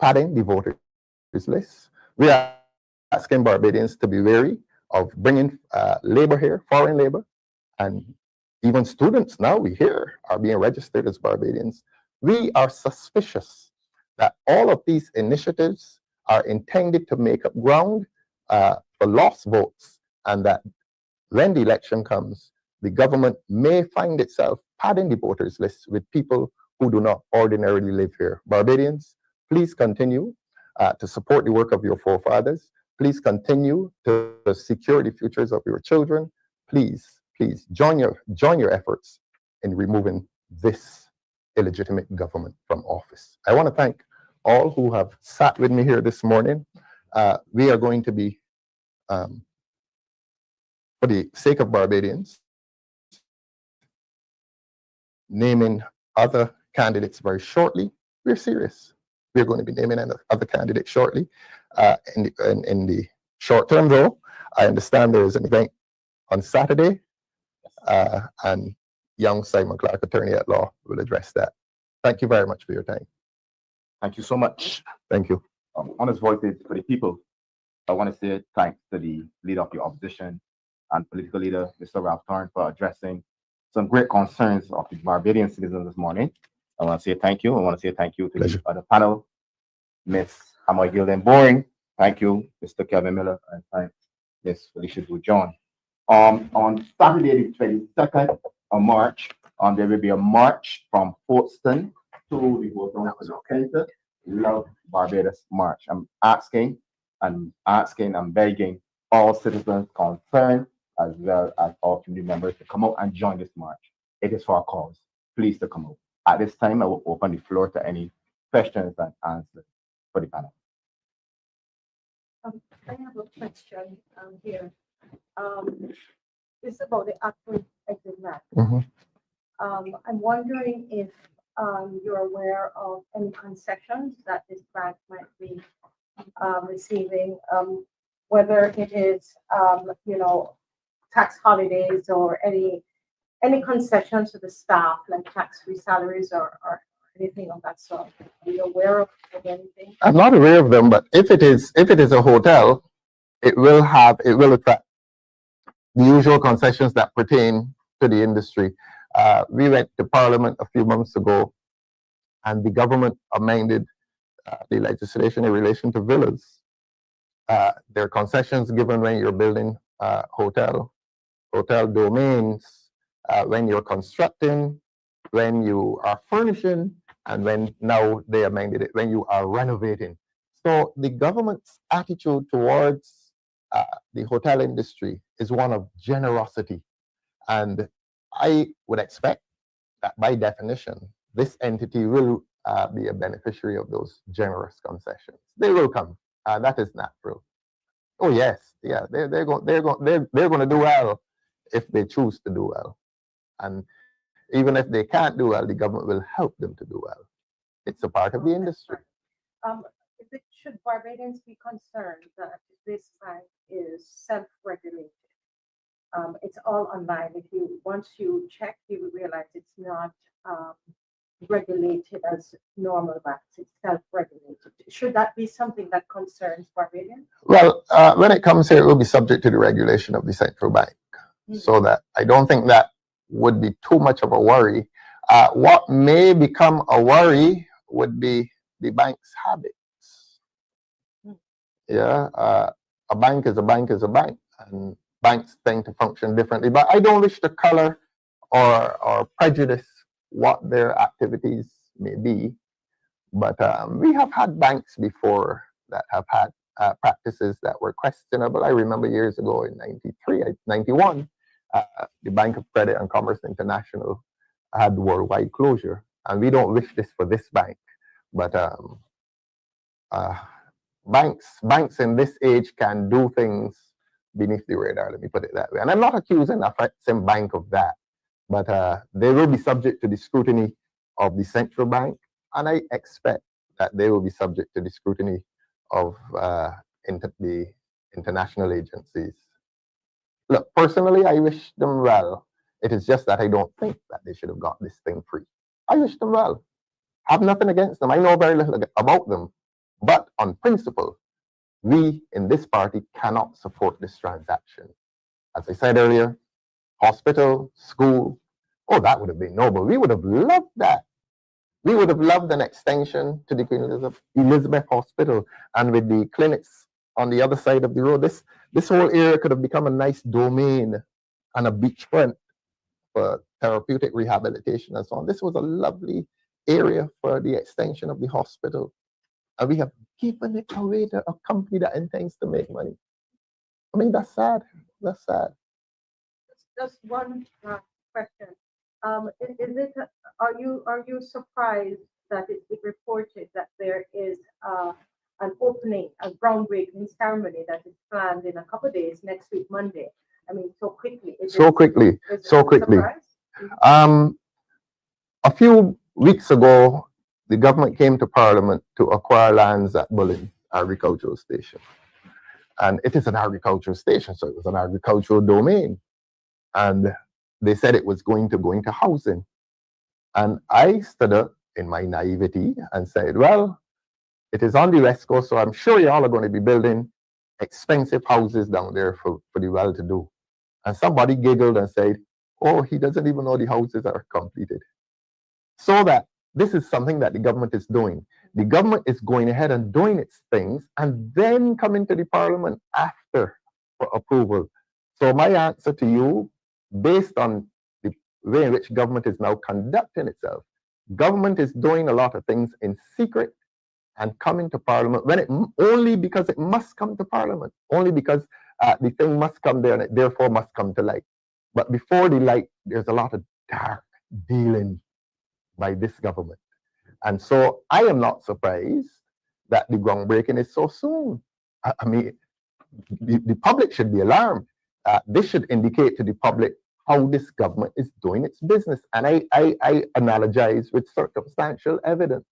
padding the voters list. We are asking Barbadians to be wary of bringing labor here, foreign labor, and even students now we hear are being registered as Barbadians. We are suspicious that all of these initiatives are intended to make up ground for lost votes, and that when the election comes, the government may find itself padding the voters list with people who do not ordinarily live here. Barbadians, please continue to support the work of your forefathers. Please continue to secure the futures of your children. Please join your efforts in removing this illegitimate government from office. I want to thank all who have sat with me here this morning. We are going to be, for the sake of Barbadians, naming other candidates very shortly. We're serious. We're going to be naming other candidates shortly. In the short term, though, I understand there is an event on Saturday, and young Simon Clark, attorney at law, will address that. Thank you very much for your time. Thank you so much. Thank you. Honest voices for the people. I want to say thanks to the leader of the opposition and political leader, Mr. Ralph Thorne, for addressing some great concerns of the Barbadian citizens this morning. I want to say thank you. I want to say thank you to the other panel, Ms. Hamoy Gilden Boring. Thank you, Mr. Kevin Miller, and thanks, Ms. Felicia John. On Saturday, the 22nd of March, there will be a march from Folkestone to the Hotel Center, Love Barbados March. I'm begging all citizens concerned, as well as all community members, to come out and join this march. It is for a cause. Please to come out. At this time, I will open the floor to any questions and answers for the panel. I have a question here. This is about the Afreximbank. I'm wondering if you're aware of any concessions that this bank might be receiving, whether it is, tax holidays or any concessions to the staff, like tax-free salaries or anything of that sort. Are you aware of anything? I'm not aware of them, but if it is a hotel, it will attract the usual concessions that pertain to the industry. We went to Parliament a few months ago, and the government amended the legislation in relation to villas. There are concessions given when you're building hotel domains, when you're constructing, when you are furnishing, and when now they amended it, when you are renovating. So the government's attitude towards the hotel industry is one of generosity. And I would expect that by definition, this entity will be a beneficiary of those generous concessions. They will come. That is natural. Oh yes, yeah, they're going to do well if they choose to do well. And even if they can't do well, the government will help them to do well. It's a part of the industry. Should Barbadians be concerned that this bank is self-regulated? It's all online. Once you check, you will realize it's not regulated as normal banks. It's self-regulated. Should that be something that concerns Barbadians? Well, when it comes here, it will be subject to the regulation of the central bank. So that I don't think that would be too much of a worry. What may become a worry would be the bank's habits. Yeah, a bank is a bank is a bank, and banks tend to function differently. But I don't wish to color or prejudice what their activities may be. But we have had banks before that have had practices that were questionable. I remember years ago in 91, the Bank of Credit and Commerce International had worldwide closure. And we don't wish this for this bank. But banks in this age can do things beneath the radar, let me put it that way. And I'm not accusing Afreximbank of that, but they will be subject to the scrutiny of the central bank, and I expect that they will be subject to the scrutiny of the international agencies. Look, personally, I wish them well. It is just that I don't think that they should have got this thing free. I wish them well. I have nothing against them. I know very little about them. But on principle, we in this party cannot support this transaction. As I said earlier, hospital, school, oh, that would have been noble. We would have loved that. We would have loved an extension to the Queen Elizabeth Hospital, and with the clinics on the other side of the road, this whole area could have become a nice domain and a beachfront for therapeutic rehabilitation and so on. This was a lovely area for the extension of the hospital, and we have given it away to a company that intends to make money. I mean, that's sad. That's sad. Just one question. Are you surprised that it reported that there is an opening, a groundbreaking ceremony that is planned in a couple of days, next week, Monday? I mean, so quickly. So quickly. A few weeks ago, the government came to Parliament to acquire lands at Bullen Agricultural Station. And it is an agricultural station, so it was an agricultural domain. And they said it was going to go into housing. And I stood up in my naivety and said, well, it is on the West Coast, so I'm sure y'all are going to be building expensive houses down there for the well-to-do. And somebody giggled and said, oh, he doesn't even know the houses are completed. So that this is something that the government is doing. The government is going ahead and doing its things and then coming to the Parliament after for approval. So my answer to you, based on the way in which government is now conducting itself, government is doing a lot of things in secret and coming to Parliament only because it must come to Parliament, only because the thing must come there and it therefore must come to light. But before the light, there's a lot of dark dealing by this government. And so I am not surprised that the groundbreaking is so soon. I mean, the public should be alarmed. This should indicate to the public how this government is doing its business. And I analogize with circumstantial evidence.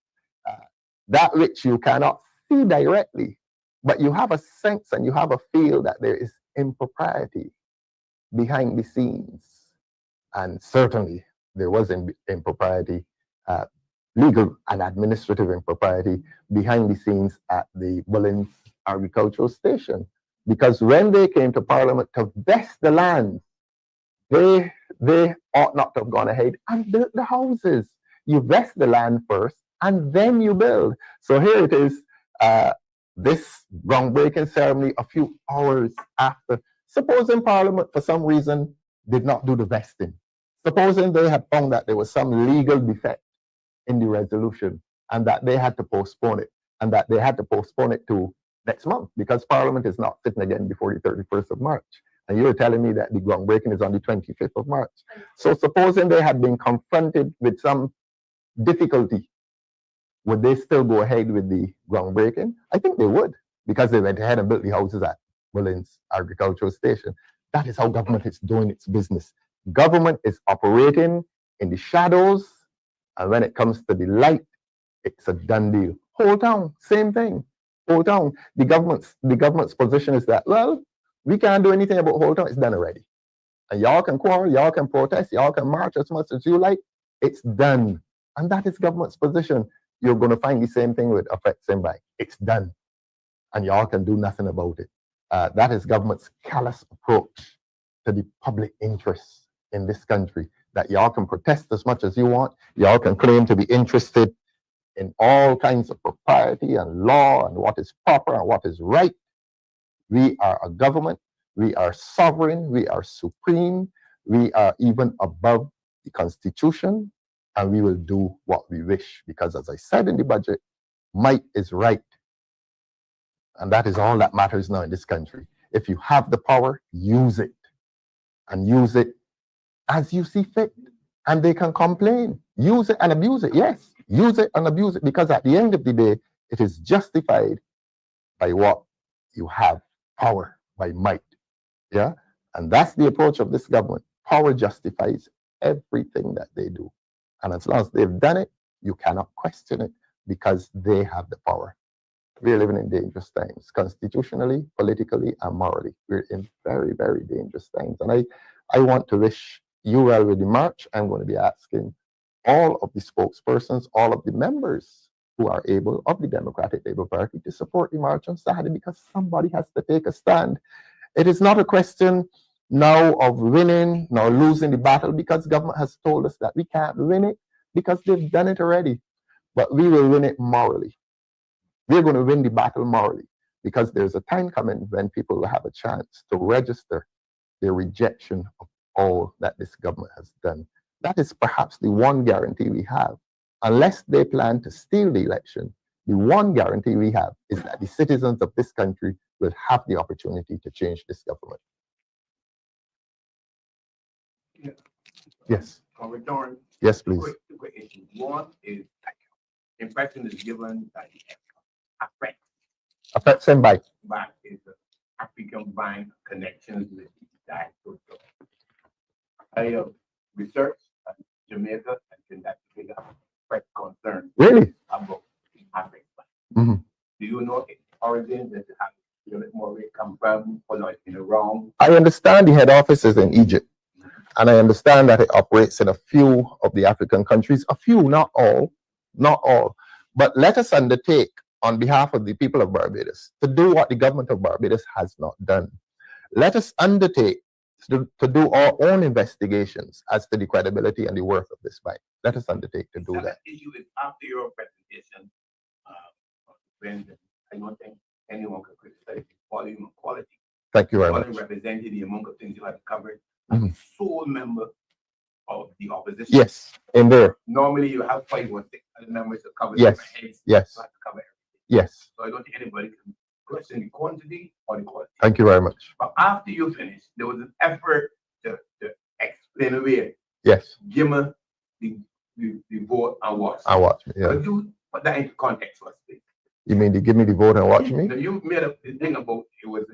That which you cannot see directly, but you have a sense and you have a feel that there is impropriety behind the scenes. And certainly there was impropriety, legal and administrative impropriety behind the scenes at the Bullen Agricultural Station. Because when they came to Parliament to vest the land, they ought not to have gone ahead and built the houses. You vest the land first and then you build. So here it is, this groundbreaking ceremony a few hours after. Supposing Parliament for some reason did not do the vesting. Supposing they had found that there was some legal defect in the resolution and that they had to postpone it, and that they had to postpone it to next month because Parliament is not sitting again before the 31st of March. And you're telling me that the groundbreaking is on the 25th of March. So supposing they had been confronted with some difficulty, would they still go ahead with the groundbreaking? I think they would, because they went ahead and built the houses at Bullen's Agricultural Station. That is how government is doing its business. Government is operating in the shadows, and when it comes to the light, it's a done deal. Whole town, same thing. Whole town. The government's position is that, well, we can't do anything about whole town. It's done already. And y'all can quarrel, y'all can protest, y'all can march as much as you like. It's done. And that is government's position. You're going to find the same thing with Afreximbank. It's done. And y'all can do nothing about it. That is government's callous approach to the public interest in this country. That y'all can protest as much as you want. Y'all can claim to be interested in all kinds of propriety and law and what is proper and what is right. We are a government. We are sovereign. We are supreme. We are even above the Constitution, and we will do what we wish because, as I said in the budget, might is right. And that is all that matters now in this country. If you have the power, use it, and use it as you see fit. And they can complain. Use it and abuse it. Yes, use it and abuse it, because at the end of the day, it is justified by what you have, power by might. Yeah, and that's the approach of this government. Power justifies everything that they do, and as long as they've done it, you cannot question it because they have the power. We're living in dangerous times, constitutionally, politically, and morally. We're in very, very dangerous times, and I want to wish you well with the march. I'm going to be asking all of the spokespersons, all of the members who are able of the Democratic Labour Party to support the march on Saturday, because somebody has to take a stand. It is not a question now of winning nor losing the battle, because government has told us that we can't win it because they've done it already. But we will win it morally. We're going to win the battle morally, because there's a time coming when people will have a chance to register their rejection of all that this government has done. That is perhaps the one guarantee we have. Unless they plan to steal the election, the one guarantee we have is that the citizens of this country will have the opportunity to change this government. Yeah. Yes. On return. Yes, please. Quick issue. One is impression is given that Afreximbank. Bank is the African bank connections with that. I have researched Jamaica and that's a big concern Really? about Afreximbank. Mhm. Do you know its origin? Does it have a little bit more where it come from, or not in the wrong? I understand the head office is in Egypt, and I understand that it operates in a few of the African countries, a few, not all, not all. But let us undertake on behalf of the people of Barbados to do what the government of Barbados has not done. Let us undertake to do our own investigations as to the credibility and the worth of this bank. Let us undertake to do The that. issue is after your presentation, when I don't think anyone can criticize the volume and quality. Thank you very Volume much. represented the amount of things you have covered. Mhm. Sole member of the opposition. Yes, in there. Normally you have 5 or 6 other members to cover Yes, different heads. yes. You have to cover everything. Yes. So I don't think anybody can question the quantity or the quality. Thank you very much. But after you finish, there was an effort to explain away. Yes. Give me the vote and watch. And watch me. Yeah. Could you put that into context for us, please? You mean to give me the vote and watch me? Now, you made up the thing about it was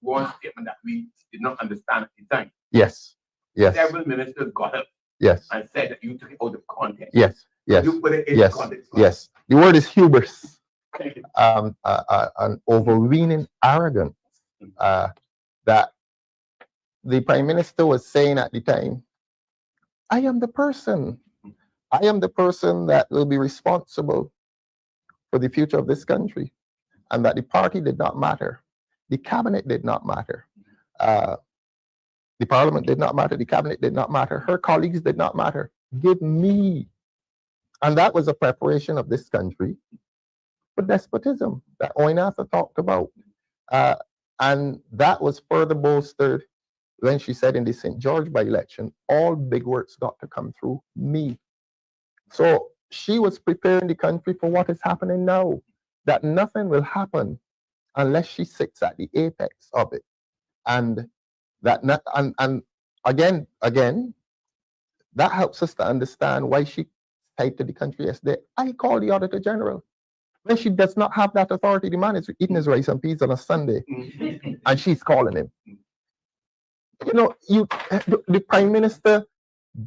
one statement that we did not understand at the time. Yes. Yes. Several ministers got up Yes. and said that you took it out of context. Yes. Yes. You put it in Yes. context. Yes. The word is hubris. Thank you. An overweening arrogance that the prime minister was saying at the time. I am the person. I am the person that will be responsible for the future of this country, and that the party did not matter, the cabinet did not matter, the parliament did not matter, the cabinet did not matter, her colleagues did not matter. Give me. And that was a preparation of this country for despotism that Owen Arthur talked about. And that was further bolstered when she said in the St. George by-election, all big works got to come through me. So she was preparing the country for what is happening now, that nothing will happen unless she sits at the apex of it. And that not, and again, that helps us to understand why she said to the country yesterday, I call the Auditor General. When she does not have that authority, the man is eating his rice and peas on a Sunday, and she's calling him. You know, the Prime Minister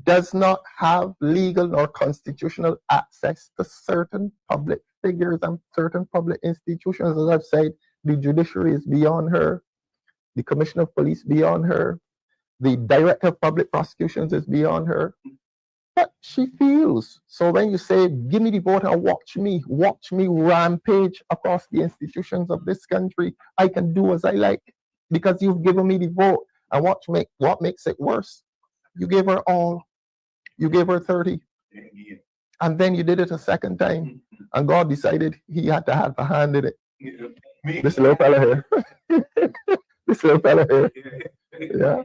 does not have legal nor constitutional access to certain public figures and certain public institutions. As I've said, the judiciary is beyond her, the Commissioner of Police beyond her, the Director of Public Prosecutions is beyond her. But she feels. So when you say, give me the vote and watch me rampage across the institutions of this country, I can do as I like because you've given me the vote. And what makes it worse? You gave her all. You gave her 30. And then you did it a second time. And God decided he had to have a hand in it. This little fella here. This little fella here. Yeah.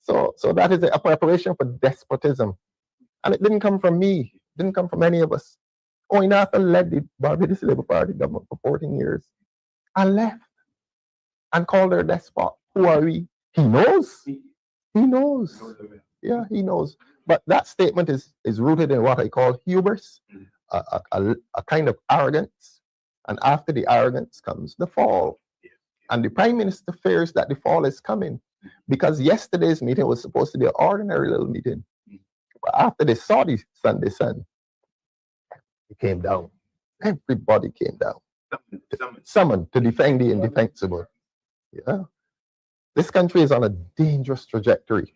So that is a preparation for despotism. And it didn't come from me. It didn't come from any of us. Oinatha led the Barbados Labour Party government for 14 years and left and called her a despot. Who are we? He knows. He knows. Yeah, he knows. But that statement is rooted in what I call hubris, a kind of arrogance. And after the arrogance comes the fall. And the Prime Minister fears that the fall is coming because yesterday's meeting was supposed to be an ordinary little meeting. But after they saw the Sunday sun, it came down. Everybody came down. Summoned to defend the indefensible. Yeah. This country is on a dangerous trajectory.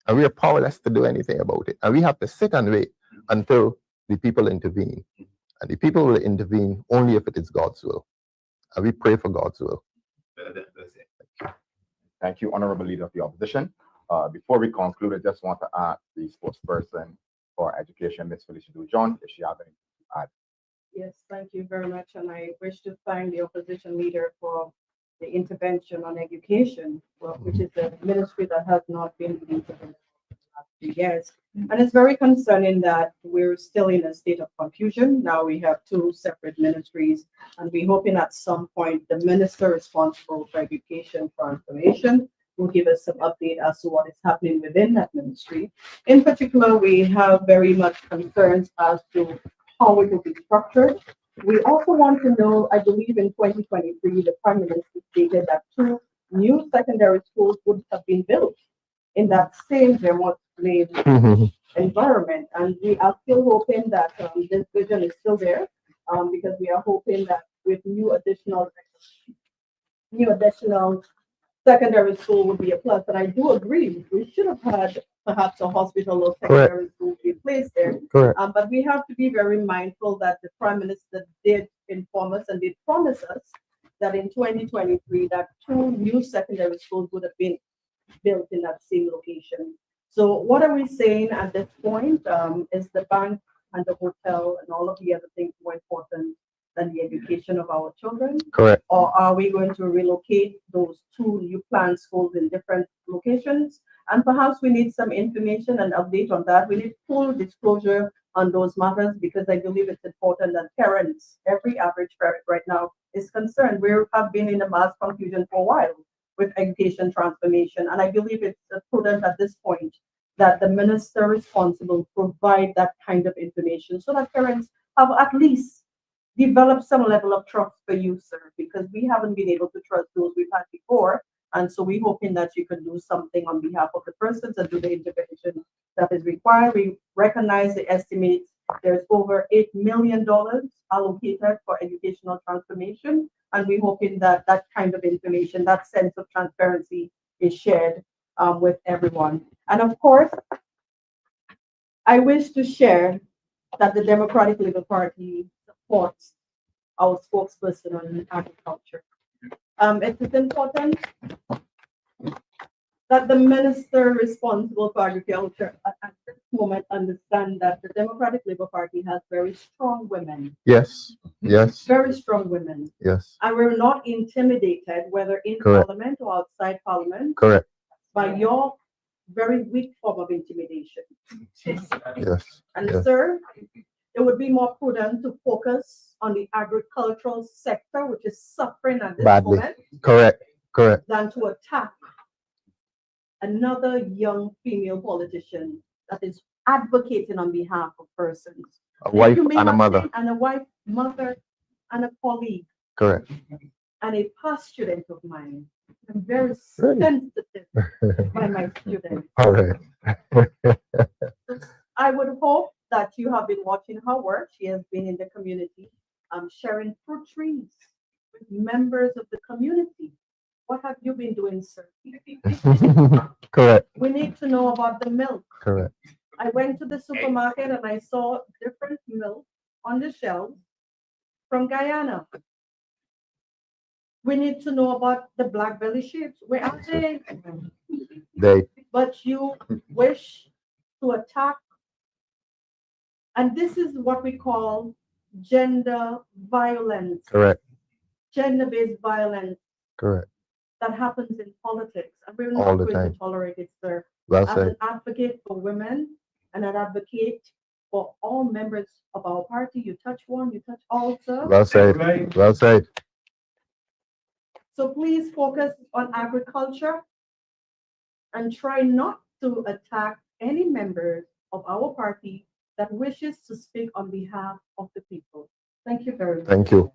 And we are powerless to do anything about it. And we have to sit and wait until the people intervene. And the people will intervene only if it is God's will. And we pray for God's will. Thank you, Honorable Leader of the Opposition. Before we conclude, I just want to ask the spokesperson for education, Ms. Felicia Dujon, if she has anything to add. Yes, thank you very much. And I wish to thank the opposition leader for the intervention on education, which is a ministry that has not been in the last few years. And it's very concerning that we're still in a state of confusion. Now we have two separate ministries, and we're hoping at some point the minister responsible for education transformation will give us some update as to what is happening within that ministry. In particular, we have very much concerns as to how it will be structured. We also want to know, I believe in 2023, the Prime Minister stated that 2 new secondary schools would have been built in that same remote environment. And we are still hoping that this vision is still there because we are hoping that with new additional secondary school would be a plus. And I do agree, we should have had perhaps a hospital or secondary school be placed there. But we have to be very mindful that the Prime Minister did inform us and did promise us that in 2023 that 2 new secondary schools would have been built in that same location. So what are we saying at this point? Is the bank and the hotel and all of the other things more important than the education of our children? Correct. Or are we going to relocate those 2 new planned schools in different locations? And perhaps we need some information and update on that. We need full disclosure on those matters because I believe it's important that parents, every average parent right now is concerned. We have been in a mass confusion for a while with education transformation. And I believe it's prudent at this point that the minister responsible provide that kind of information so that parents have at least developed some level of trust for you, sir, because we haven't been able to trust those we've had before. And so we're hoping that you can do something on behalf of the persons and do the intervention that is required. We recognize the estimates. There's over $8 million allocated for educational transformation. And we're hoping that that kind of information, that sense of transparency is shared with everyone. And of course, I wish to share that the Democratic Labour Party supports our spokesperson on agriculture. It is important that the minister responsible for agriculture at this moment understand that the Democratic Labour Party has very strong women. Yes. Yes. Very strong women. Yes. And we're not intimidated, whether in Correct. Parliament or outside Parliament, Correct. by your very weak form of intimidation. Yes. And Yes. sir, it would be more prudent to focus on the agricultural sector, which is suffering at this Badly. moment, Correct. Correct. than to attack another young female politician that is advocating on behalf of persons. A wife You may and a have mother. seen- And a wife, mother, and a colleague, Correct. and a past student of mine. I'm very Really? sensitive by my students. All right. I would hope that you have been watching her work. She has been in the community, sharing fruit trees with members of the community. What have you been doing, sir? Correct. We need to know about the milk. Correct. I went to the supermarket and I saw different milk on the shelves from Guyana. We need to know about the black belly sheep. Where are they? They But you wish to attack. And this is what we call gender violence, correct. gender-based violence Correct. that happens in politics. And we're All not the going time. to tolerate it, sir. Well As said. an advocate for women and an advocate for all members of our party, you touch one, you touch all, sir. Well said. Well said. So please focus on agriculture and try not to attack any members of our party that wishes to speak on behalf of the people. Thank you very much. Thank you.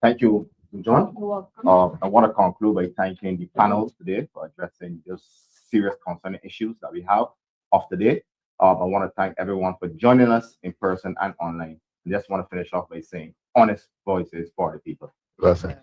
Thank you, John. You're welcome. I want to conclude by thanking the panel today for addressing those serious concerning issues that we have of the day. I want to thank everyone for joining us in person and online. I just want to finish off by saying honest voices for the people. Well said.